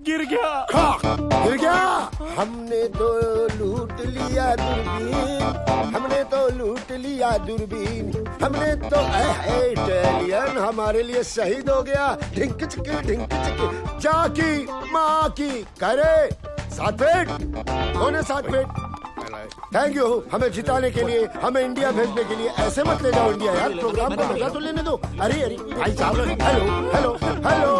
गिर गया। गिर गया। हमने तो लूट लिया दूरबीन। हमने तो लूट लिया दूरबीन। हमने तो इटालियन हमारे लिए शहीद हो गया। ढिंक चिकी जाकी माँ की करे 7 फीट। कौन है 7 फीट? थैंक यू हमें जिताने के लिए, हमें इंडिया भेजने के लिए। ऐसे मत ले जाओ इंडिया यार, प्रोग्राम को मजा तो लेने दो। अरे अरे भाई साहब, हेलो हेलो हेलो,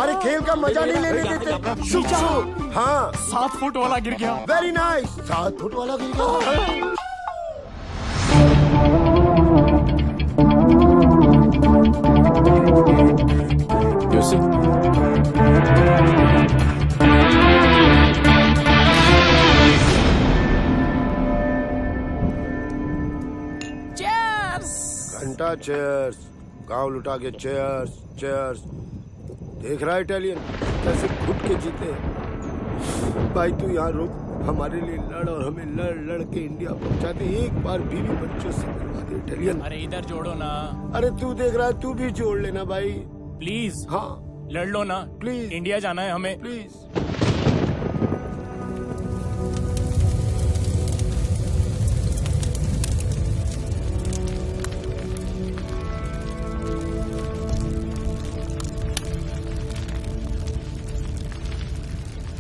अरे खेल का मजा नहीं लेने देते। शुभ शुभ, हाँ 7 फुट वाला गिर गया। वेरी नाइस, 7 फुट वाला गिर गया। घंटा चेयर्स, गांव लुटा के चेयर्स चेयर्स। देख रहा है इटालियन कैसे घुट के जीते। भाई तू यहाँ रुक, हमारे लिए लड़ और हमें लड़ लड़ के इंडिया पहुंचाते। एक बार बीवी बच्चों से मिलवा दे इटालियन। अरे इधर जोड़ो ना। अरे तू देख रहा है, तू भी जोड़ लेना भाई प्लीज। हाँ लड़ लो ना प्लीज, इंडिया जाना है हमें प्लीज।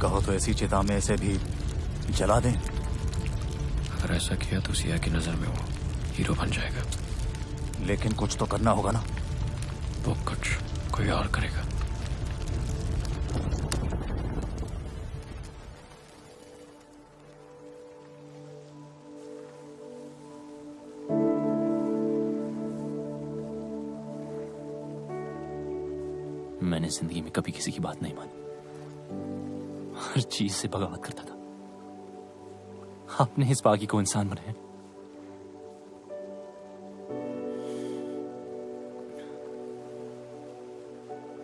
कहो तो ऐसी चिता में ऐसे भी जला दें। अगर ऐसा किया तो सिया की नजर में वो हीरो बन जाएगा। लेकिन कुछ तो करना होगा ना। वो कुछ कोई और करेगा। मैंने जिंदगी में कभी किसी की बात नहीं मानी, हर चीज से बगावत करता था। आपने इस बागी को इंसान बनाया।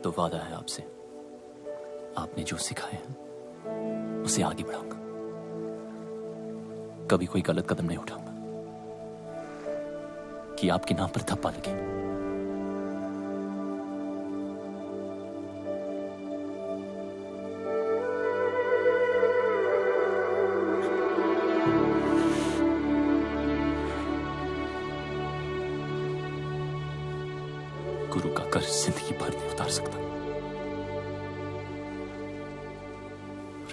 तो वादा है आपसे, आपने जो सिखाया है उसे आगे बढ़ाऊंगा। कभी कोई गलत कदम नहीं उठाऊंगा कि आपके नाम पर थप्पा लगे। गुरु का कर्ज जिंदगी भर नहीं उतार सकता।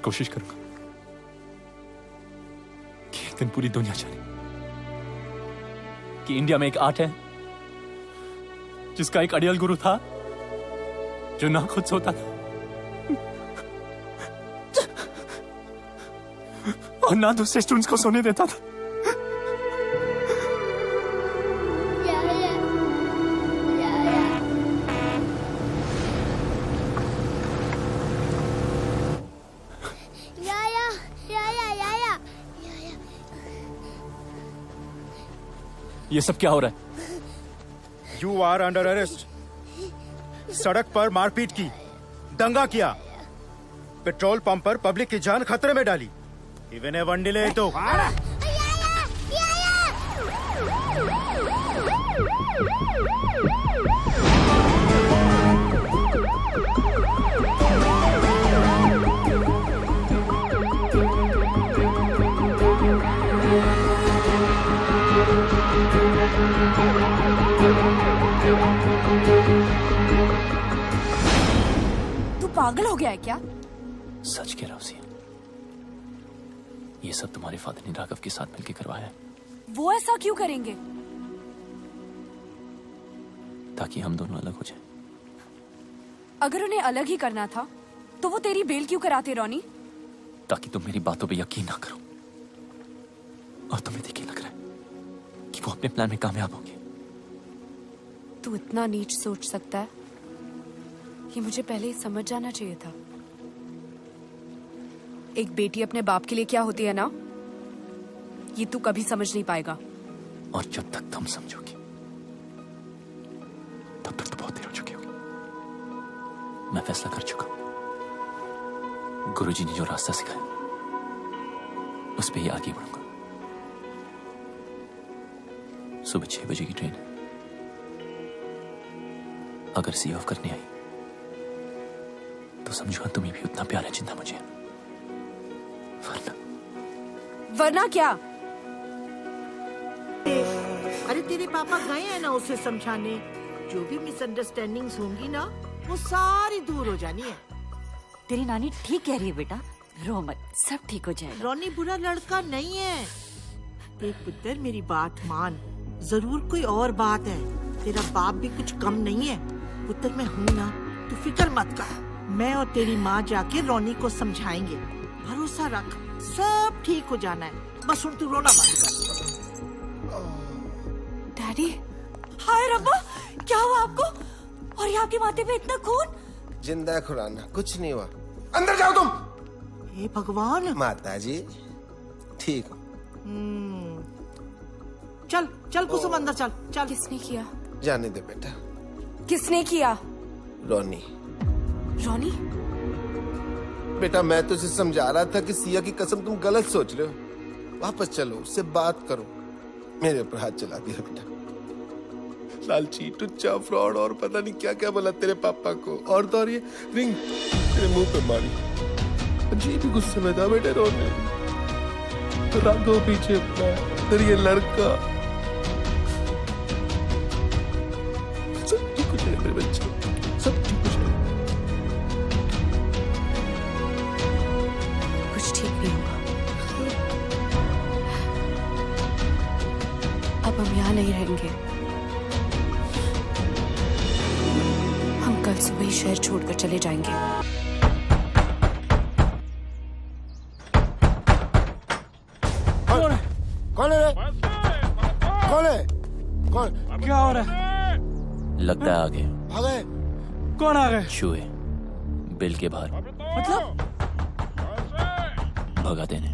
कोशिश करूंगा कि एक दिन पूरी दुनिया जाने कि इंडिया में एक आर्ट है जिसका एक अड़ियल गुरु था जो ना खुद सोता था और ना दूसरे स्टूडेंट्स को सोने देता था। ये सब क्या हो रहा है? You are under arrest. सड़क पर मारपीट की, दंगा किया, पेट्रोल पंप पर पब्लिक की जान खतरे में डाली। इवन ए वंडिले तो तू पागल हो गया है क्या? सच कह रहा हूं सिया, ये सब तुम्हारे फादर ने राघव के साथ मिलकर करवाया है। वो ऐसा क्यों करेंगे? ताकि हम दोनों अलग हो जाएं। अगर उन्हें अलग ही करना था तो वो तेरी बेल क्यों कराते रोनी? ताकि तुम मेरी बातों पे यकीन ना करो और तुम्हें देखिए लग रहा है कि वो अपने प्लान में कामयाब होंगे। तू इतना नीच सोच सकता है? ये मुझे पहले ही समझ जाना चाहिए था। एक बेटी अपने बाप के लिए क्या होती है ना, ये तू कभी समझ नहीं पाएगा। और जब तक तुम समझोगी तब तक तो बहुत देर हो चुकी होगी। मैं फैसला कर चुका हूं। गुरुजी ने जो रास्ता सिखाया उस पे ही आगे बढ़ूंगा। सुबह 6 बजे की ट्रेन है। अगर सी ऑफ करने आई तो समझो तुम्हें भी उतना प्यार है जितना मुझे। वरना क्या? अरे तेरे पापा गए हैं ना उसे समझाने। जो भी मिसअंडरस्टैंडिंग्स होंगी ना वो सारी दूर हो जानी है। तेरी नानी ठीक कह रही है बेटा, रो मत, सब ठीक हो जाएगा। रोनी बुरा लड़का नहीं है। देख पुत्र, मेरी बात मान, जरूर कोई और बात है। तेरा बाप भी कुछ कम नहीं है। पुत्र मैं हूँ ना, तू फिक्र मत कर। मैं और तेरी माँ जाके रोनी को समझाएंगे। भरोसा रख, सब ठीक हो जाना है। बस उन तू रोना बंद कर। डैडी, हाय रब्बा, क्या हुआ आपको? और ये आपके माथे पे इतना खून? जिंदा खुराना, कुछ नहीं हुआ। अंदर जाओ तुम। हे भगवान। माता जी ठीक हो? चल चल कुसुम, अंदर चल चल। किसने किया? जाने दे बेटा। किसने किया? रोनी। रोनी? बेटा मैं तुझे समझा रहा था कि सिया की कसम तुम गलत सोच रहे हो। वापस चलो, उससे बात करो। मेरे ऊपर हाथ चला दिया बेटा। लालची, टुच्चा, फ्रॉड और पता नहीं क्या क्या बोला तेरे पापा को। और तो और ये रिंग तेरे मुंह पे मारी। अजीब ही गुस्से में था बेटे रोने। तो राघव पीछे फिर ये लड़का। सब ठीक हो जाएगा मेरे बच्चे, सब ठीक हो जाएगा। कुछ ठीक नहीं होगा। अब हम यहाँ नहीं रहेंगे। हम कल सुबह ही शहर छोड़कर चले जाएंगे। कौन है? कौन है? कौन? क्या हो रहा है? लगता है आगे। आ गए? कौन आ गए? चूहे बिल के बाहर। मतलब? भगा देने।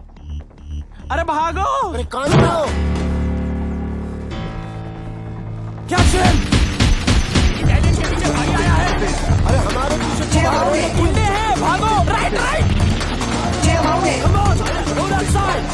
अरे भागो! अरे कौन हो? क्या चैन? इटालियन के पीछे भाई आया है। अरे हमारे पीछे गुंडे हैं, भागो! Right right! Come on, go that side!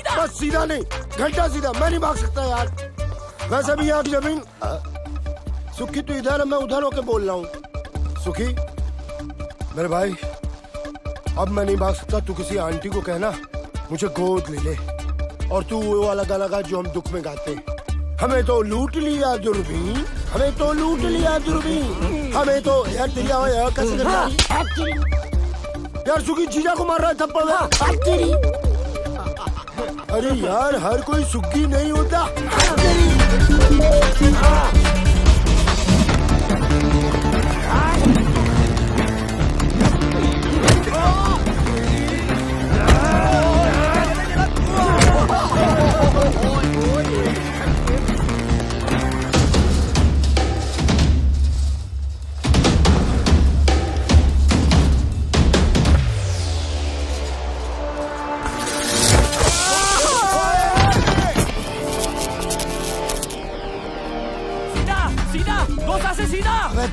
बस सीधा नहीं, घंटा सीधा। मैं नहीं भाग सकता यार। वैसे भी यहाँ की जमीन। सुखी तू इधर है, मैं उधर होके बोल रहा हूँ। सुखी मेरे भाई, अब मैं नहीं भाग सकता। तू किसी आंटी को कहना मुझे गोद ले ले, और तू वो वाला गाना गा जो हम दुख में गाते हैं। हमें तो लूट लिया दूरबीन, हमें तो लूट लिया दूरबीन, हमें तो यार कैसे यार सुखी जीजा को मार रहा है थप्पड़। अरे यार हर कोई सुखी नहीं होता।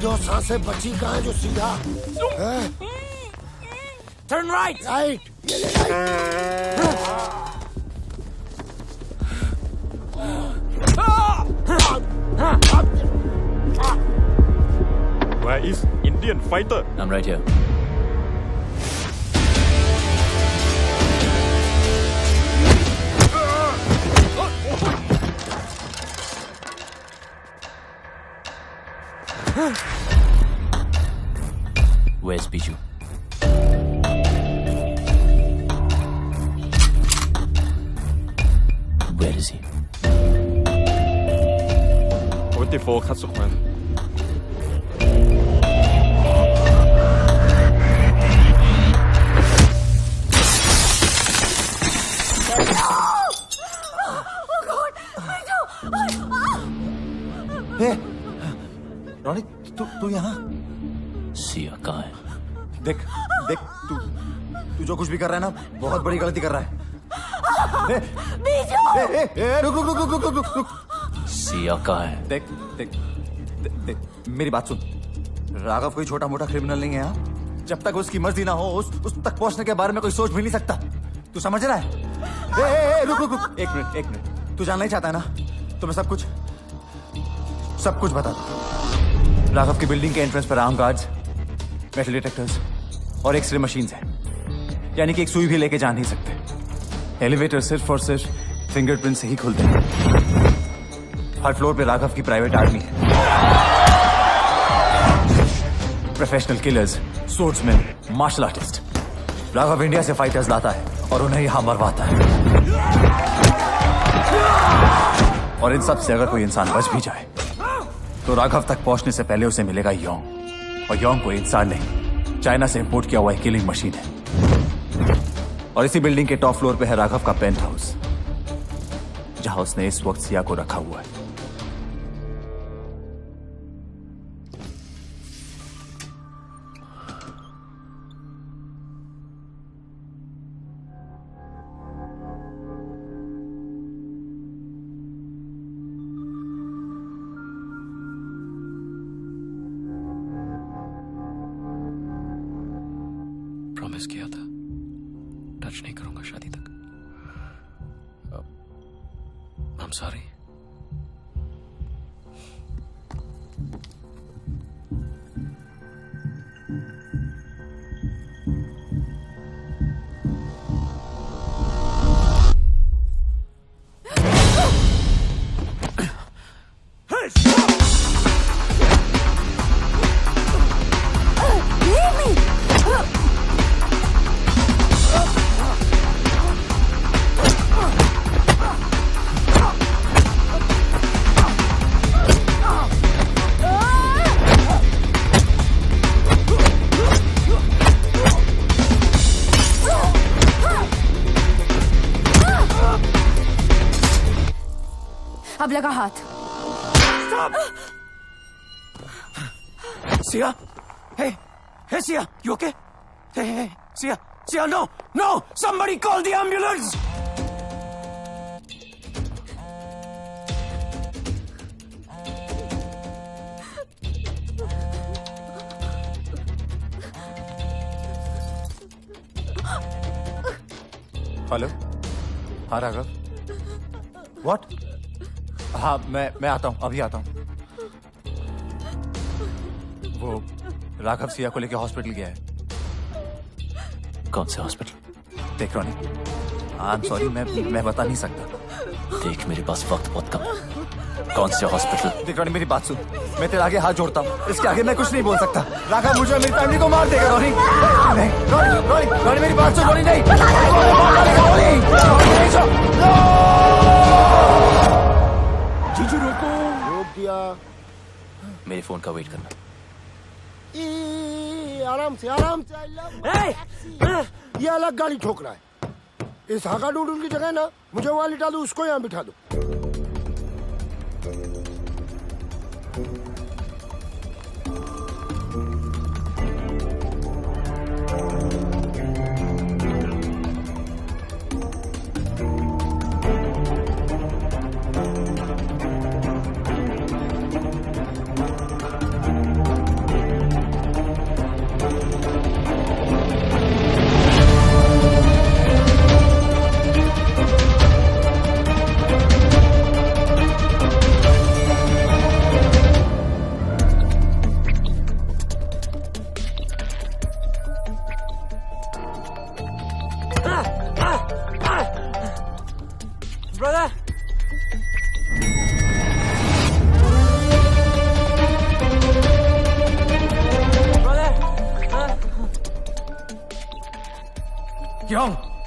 दो सांसें बची कहाँ है जो सीधा? Turn right. Right. Where is Indian fighter? I'm right here. Where's Biju? Where is he? 44 Katsukman. Ronnie, तू यहाँ? सिया कहाँ है? देख देख, तू जो कुछ भी कर रहा है ना, बहुत बड़ी गलती कर रहा है। रुक रुक रुक रुक रुक रुक। सिया कहाँ है? देख देख देख, मेरी बात सुन। राघव कोई छोटा मोटा क्रिमिनल नहीं है यहाँ। जब तक उसकी मर्जी ना हो, उस तक पहुंचने के बारे में कोई सोच भी नहीं सकता। तू समझ रहा है? रुक रुक रुक, एक मिनट। तू जानना ही चाहता है ना, तो मैं सब कुछ बता दूं। राघव की बिल्डिंग के एंट्रेंस पर आर्म गार्ड्स, मेटल डिटेक्टर्स और एक्सरे मशीन्स हैं। यानी कि एक सुई भी लेके जा नहीं सकते। एलिवेटर सिर्फ और सिर्फ फिंगरप्रिंट से ही खुलते हैं। हर फ्लोर पे राघव की प्राइवेट आर्मी है। Professional killers, swordsman, martial artist. Raghav India से फाइटर्स लाता है और उन्हें यहां मरवाता है। और इन सब से अगर कोई इंसान बच भी जाए तो राघव तक पहुंचने से पहले उसे मिलेगा योंग। और योंग कोई इंसान नहीं, चाइना से इंपोर्ट किया हुआ एक किलिंग मशीन है। और इसी बिल्डिंग के टॉप फ्लोर पे है राघव का पेंट हाउस, जहां उसने इस वक्त सिया को रखा हुआ है। प्रॉमिस किया था टच नहीं करूंगा शादी तक। I'm sorry. अब लगा हाथ। Sia? Hey, Sia, you okay? Hey, Sia, no! Somebody call the ambulance! Hello, हाँ राघव, व्हाट? हाँ मैं आता हूँ, अभी आता हूँ। वो राघव सिया को लेके हॉस्पिटल गया है। कौन से हॉस्पिटल? देख रोनी, आई एम सॉरी, मैं बता नहीं सकता। देख मेरे पास वक्त बहुत कम है। कौन से हॉस्पिटल? देख रोनी, मेरी बात सुन, मैं तेरे आगे हाथ जोड़ता हूँ, इसके आगे मैं कुछ नहीं बोल सकता। राघव मुझे और मेरी फैमिली को मार देगा। रोनी नहीं, रोनी मेरी बात सुन। रोनी नहीं, जीजू रोको। रोक दिया। मेरे फोन का वेट करना। आराम से ये अलग गाड़ी ठोक रहा है। इस हागा डूडूल की जगह ना मुझे वहां लिटा दो, उसको यहाँ बिठा दो।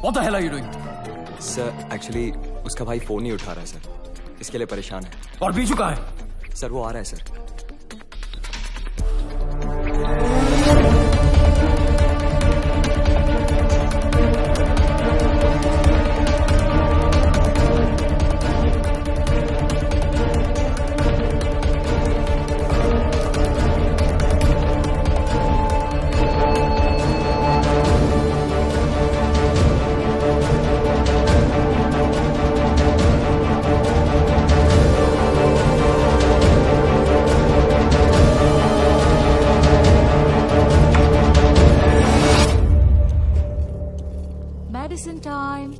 What the hell are you doing? Sir actually उसका भाई फोन नहीं उठा रहा है सर, इसके लिए परेशान है। और बीजू कहाँ है? सर वो आ रहा है sir. Medicine time.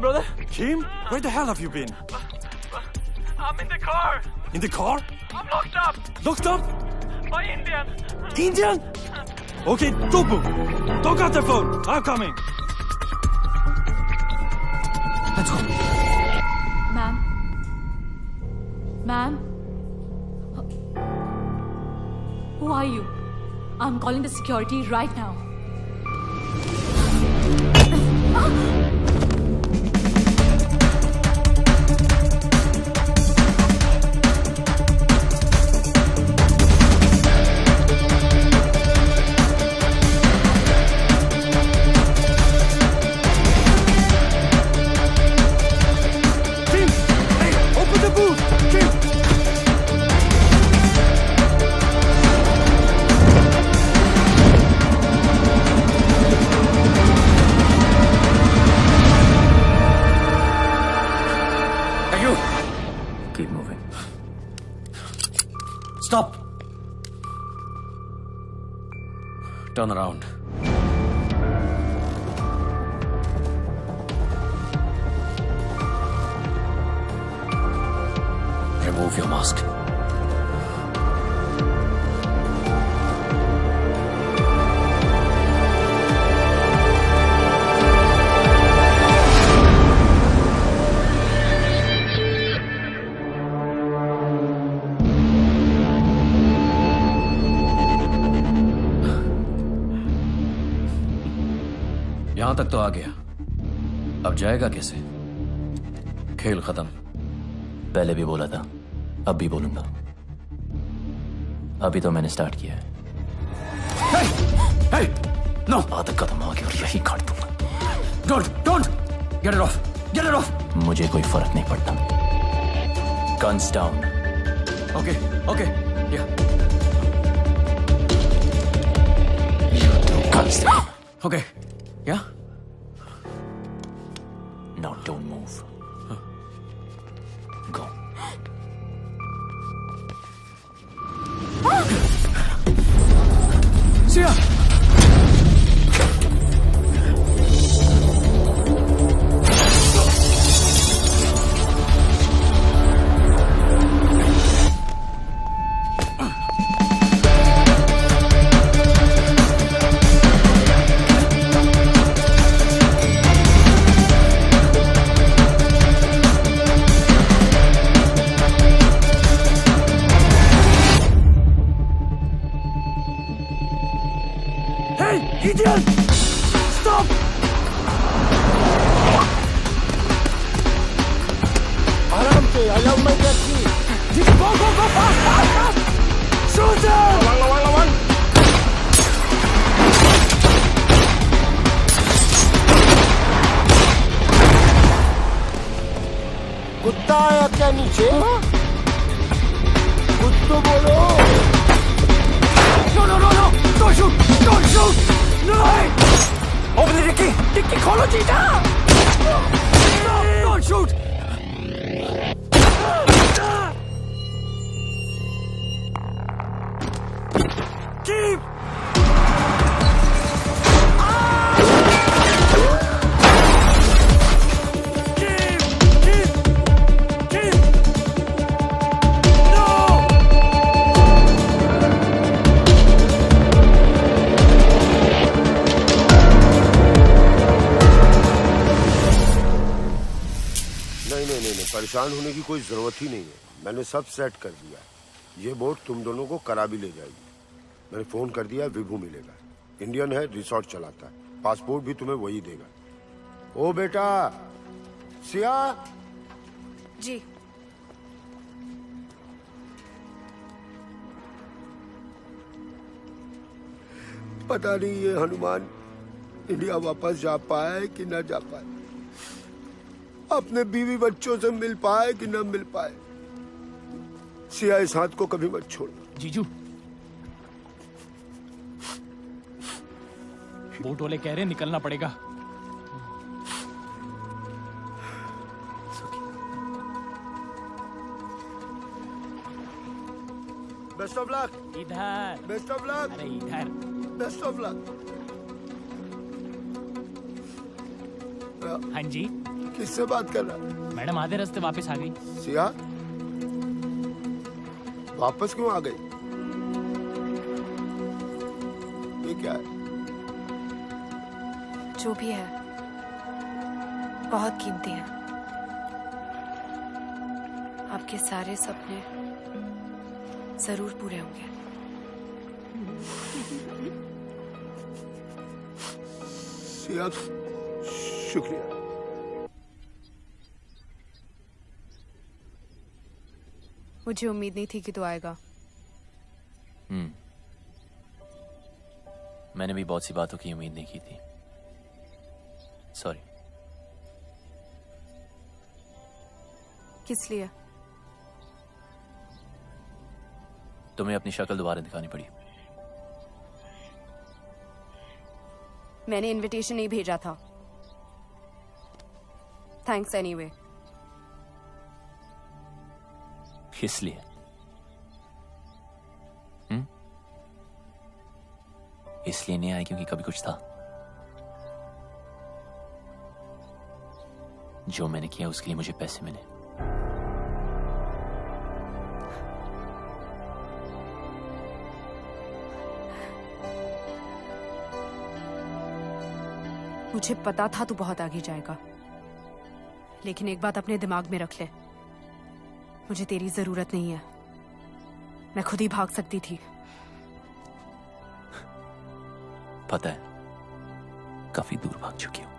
Brother? Kim, where the hell have you been? I'm in the car. In the car? I'm locked up. Locked up? By Indian. Indian? Okay, don't move. Don't cut the phone. I'm coming. Let's go. Ma'am? Ma'am? Who are you? I'm calling the security right now. Keep moving. Stop. Turn around. Remove your mask. यहां तक तो आ गया, अब जाएगा कैसे? खेल खत्म। पहले भी बोला था, अब भी बोलूंगा। अभी तो मैंने स्टार्ट किया है। Hey! No! आदत खत्म हो गई और यही काट दूंगा। Don't! Get it off! Get it off! मुझे कोई फर्क नहीं पड़ता। Guns down. Okay. Yeah. Guns down. Okay. Yeah? Now don't move. Go. Sia! Idiot! Stop! आराम से, I love my taxi. Go, fast! Shoot them! Lawan. कुत्ता आया क्या नीचे? कुछ तो बोलो. No! Don't shoot! No! Open the dicky! Dicky, खोलो चीटा! No! Don't shoot! Keep! नहीं, परेशान होने की कोई जरूरत ही नहीं है। मैंने सब सेट कर दिया। ये बोट तुम दोनों को करा भी ले जाएगी। मैंने फोन कर दिया, विभू मिलेगा। इंडियन है, रिसोर्ट चलाता है। पासपोर्ट भी तुम्हें वही देगा। ओ बेटा, सिया। जी। पता नहीं ये हनुमान इंडिया वापस जा पाए कि ना जा पाए, अपने बीवी बच्चों से मिल पाए कि ना मिल पाए। सिया, इस हाथ को कभी मत छोड़ना। जीजू, बोट वाले कह रहे निकलना पड़ेगा। Best of luck. इधर। Best of luck. अरे इधर। Best of luck. हाँ जी। किससे बात कर रहा? मैडम आधे रास्ते वापस आ गई। सिया, वापस क्यों आ गई? ये क्या है? जो भी है बहुत कीमती है। आपके सारे सपने जरूर पूरे होंगे। सिया, शुक्रिया। मुझे उम्मीद नहीं थी कि तू आएगा। मैंने भी बहुत सी बातों की उम्मीद नहीं की थी। सॉरी। किस लिए? तुम्हें अपनी शक्ल दोबारा दिखानी पड़ी। मैंने इनविटेशन नहीं भेजा था। Thanks anyway. इसलिए इसलिए नहीं आया क्योंकि कभी कुछ था। जो मैंने किया उसके लिए मुझे पैसे मिले। मुझे पता था तू बहुत आगे जाएगा, लेकिन एक बात अपने दिमाग में रख ले, मुझे तेरी जरूरत नहीं है। मैं खुद ही भाग सकती थी। पता है, काफी दूर भाग चुकी हूं।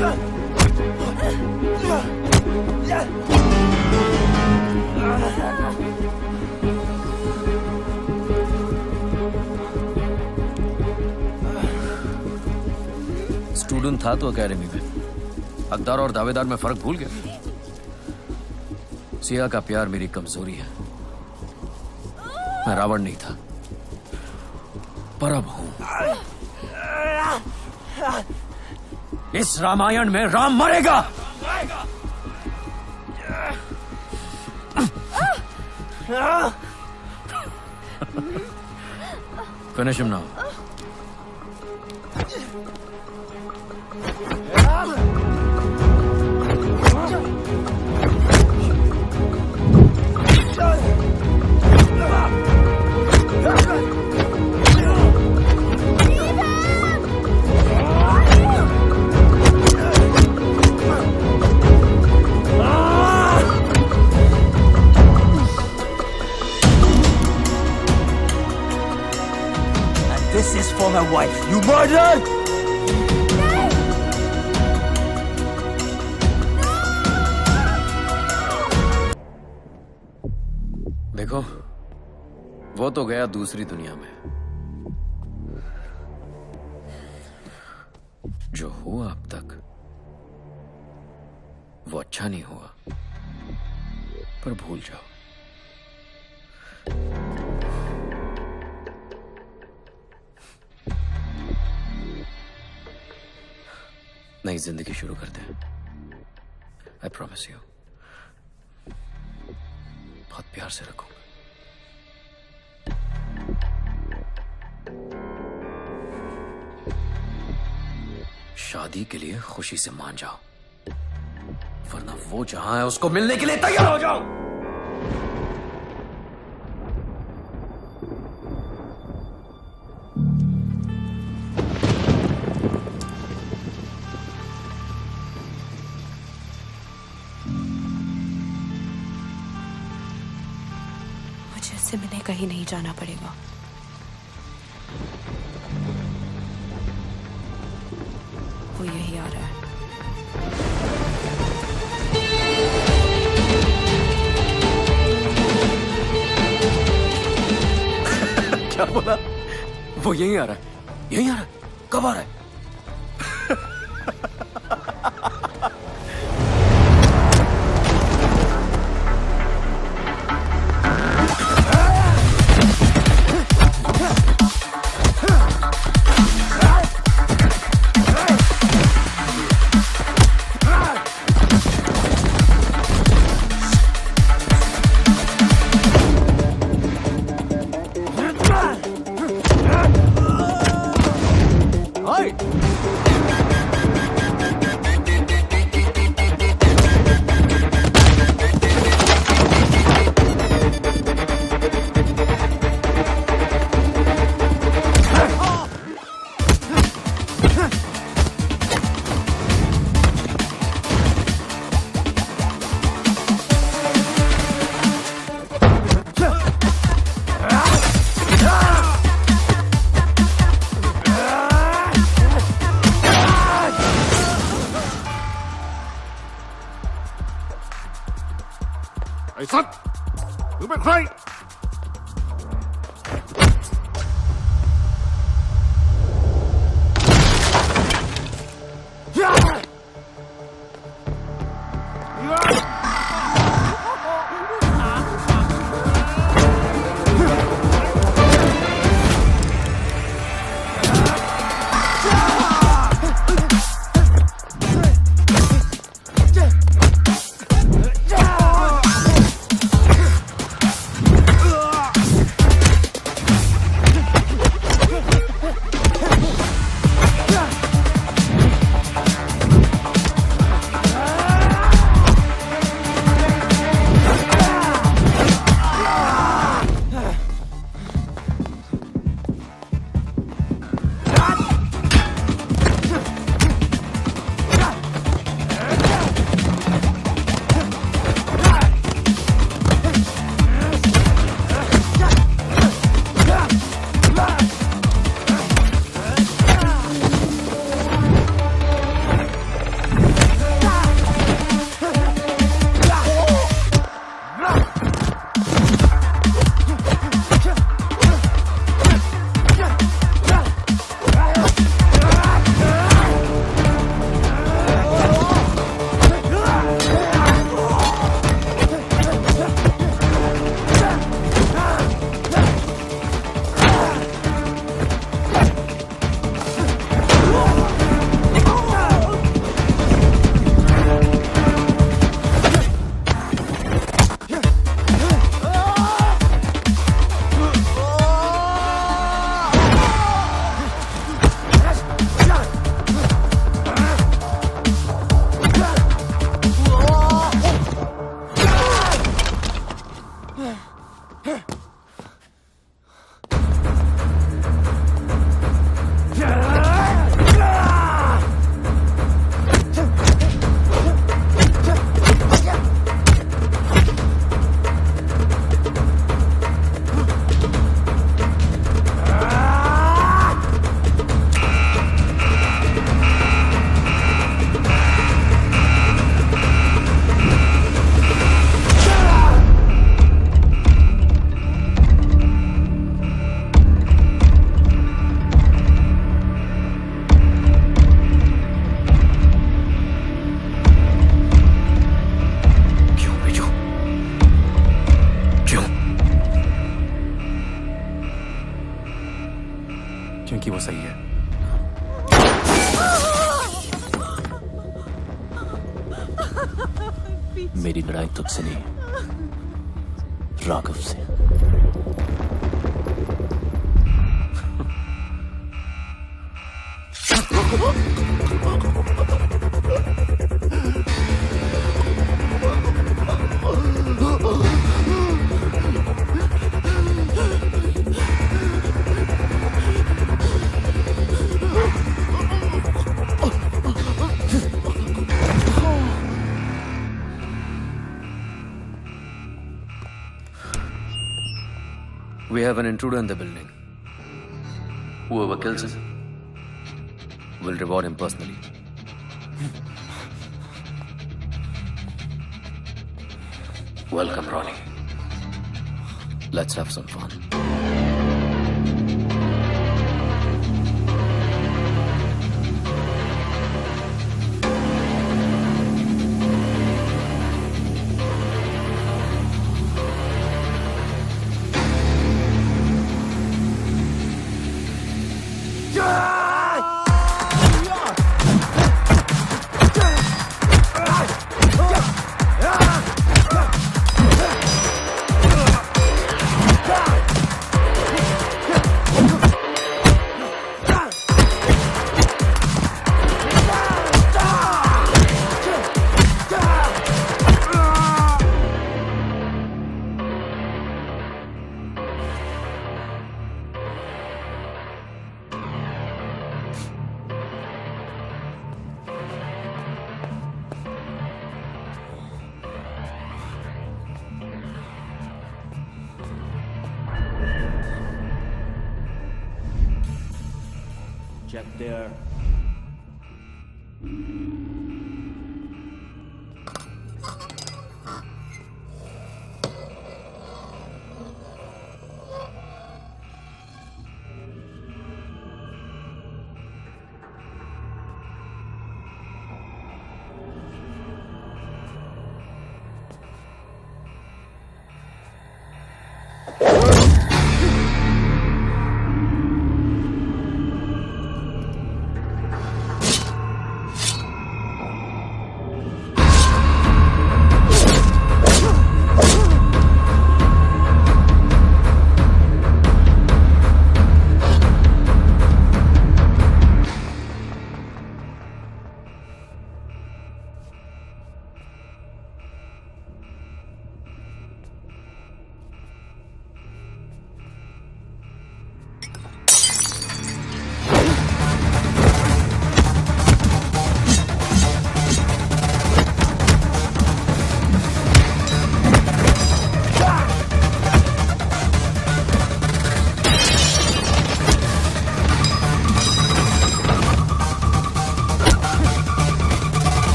स्टूडेंट था तो एकेडमी में, हकदार और दावेदार में फर्क भूल गया। सिया का प्यार मेरी कमजोरी है। मैं रावण नहीं था, पर अब हूं। इस रामायण में राम मरेगा। Finish him now. This is for my wife. You murdered! देखो, वो तो गया दूसरी दुनिया में। जो हुआ अब तक वो अच्छा नहीं हुआ, पर भूल जाओ। नई जिंदगी शुरू करते हैं। आई प्रॉमिस यू, बहुत प्यार से रखूंगा। शादी के लिए खुशी से मान जाओ, वरना वो जहां है उसको मिलने के लिए तैयार हो जाओ। से मैंने कहीं नहीं जाना पड़ेगा। वो यही आ रहा है। क्या बोला? वो यही आ रहा है? यही आ रहा है? कब आ रहा है? Hey, son! You've been crying! मेरी लड़ाई तुझसे नहीं, राघव से। We have an intruder in the building. Whoever kills him will reward him personally. Welcome, Ronnie. Let's have some fun. Check there.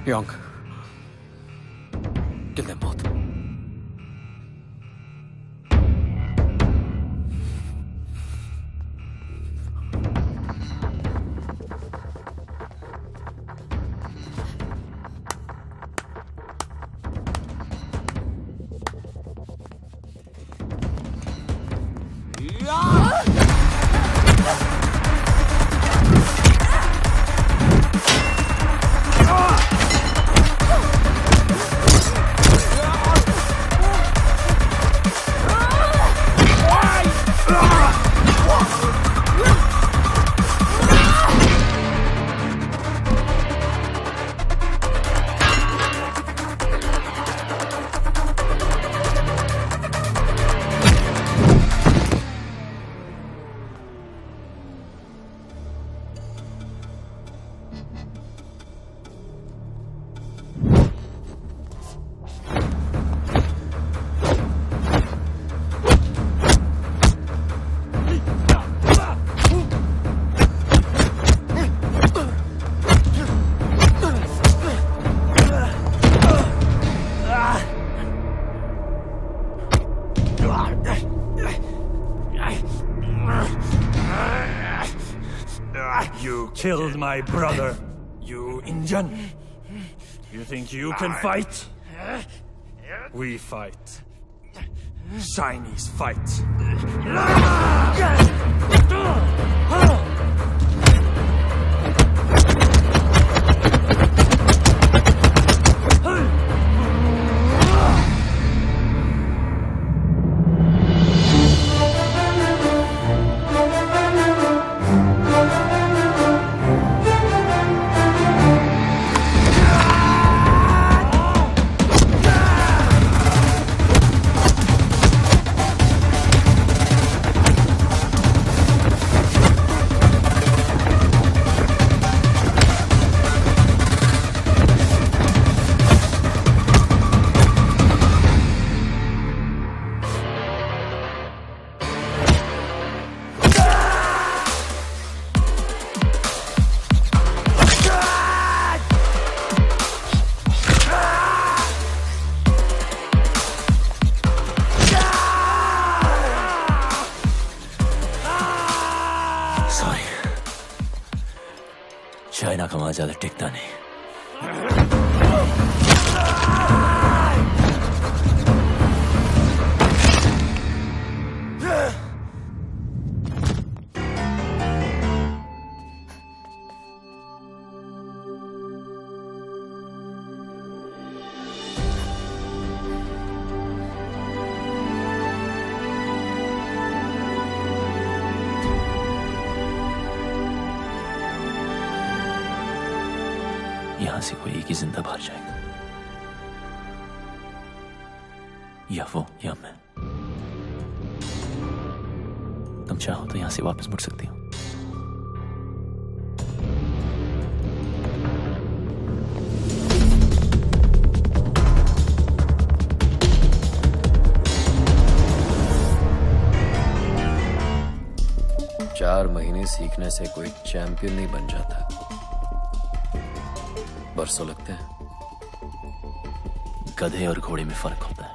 Young. Kill them both. Yeah! You killed my brother, you Indian. You think you can fight? We fight. Chinese fight. China का वहां ज्यादा टिकता नहीं। यहां से कोई एक ही जिंदा बाहर जाएगा, या वो या मैं। तुम चाहो तो यहां से वापस मुड़ सकती हो। चार महीने सीखने से कोई चैंपियन नहीं बन जाता, बरसों लगते हैं। गधे और घोड़े में फर्क होता है।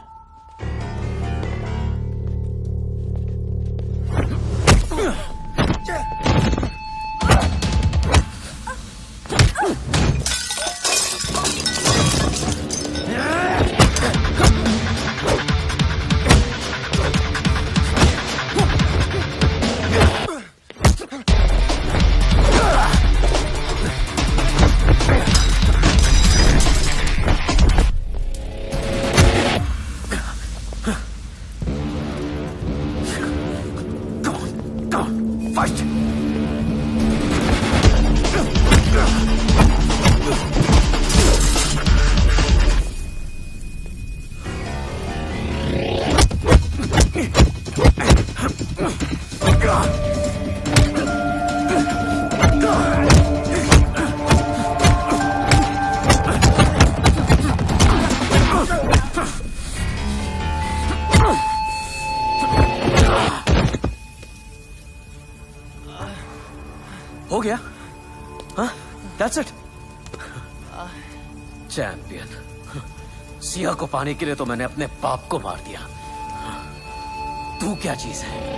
हो गया? हाँ? That's it. चैंपियन। सिया को पाने के लिए तो मैंने अपने बाप को मार दिया। तू क्या चीज है?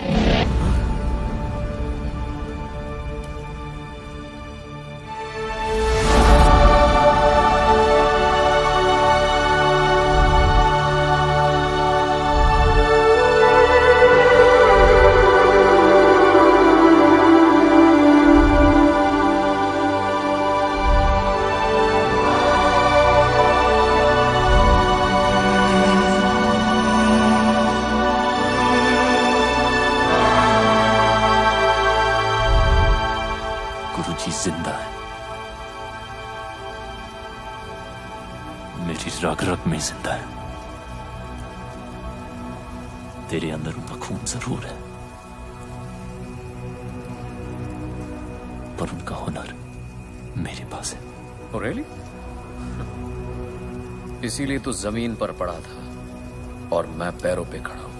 जिंदा है, मेरी रग रग में जिंदा है। तेरे अंदर उनका खून जरूर है, पर उनका हुनर मेरे पास है। Oh, really? इसीलिए तो जमीन पर पड़ा था और मैं पैरों पे खड़ा हूं।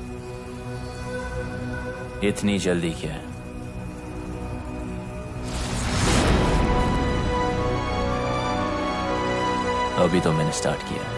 इतनी जल्दी क्या है? अभी तो मैंने स्टार्ट किया है।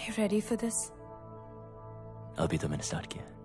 you ready for this? अभी तो मैंने स्टार्ट किया है।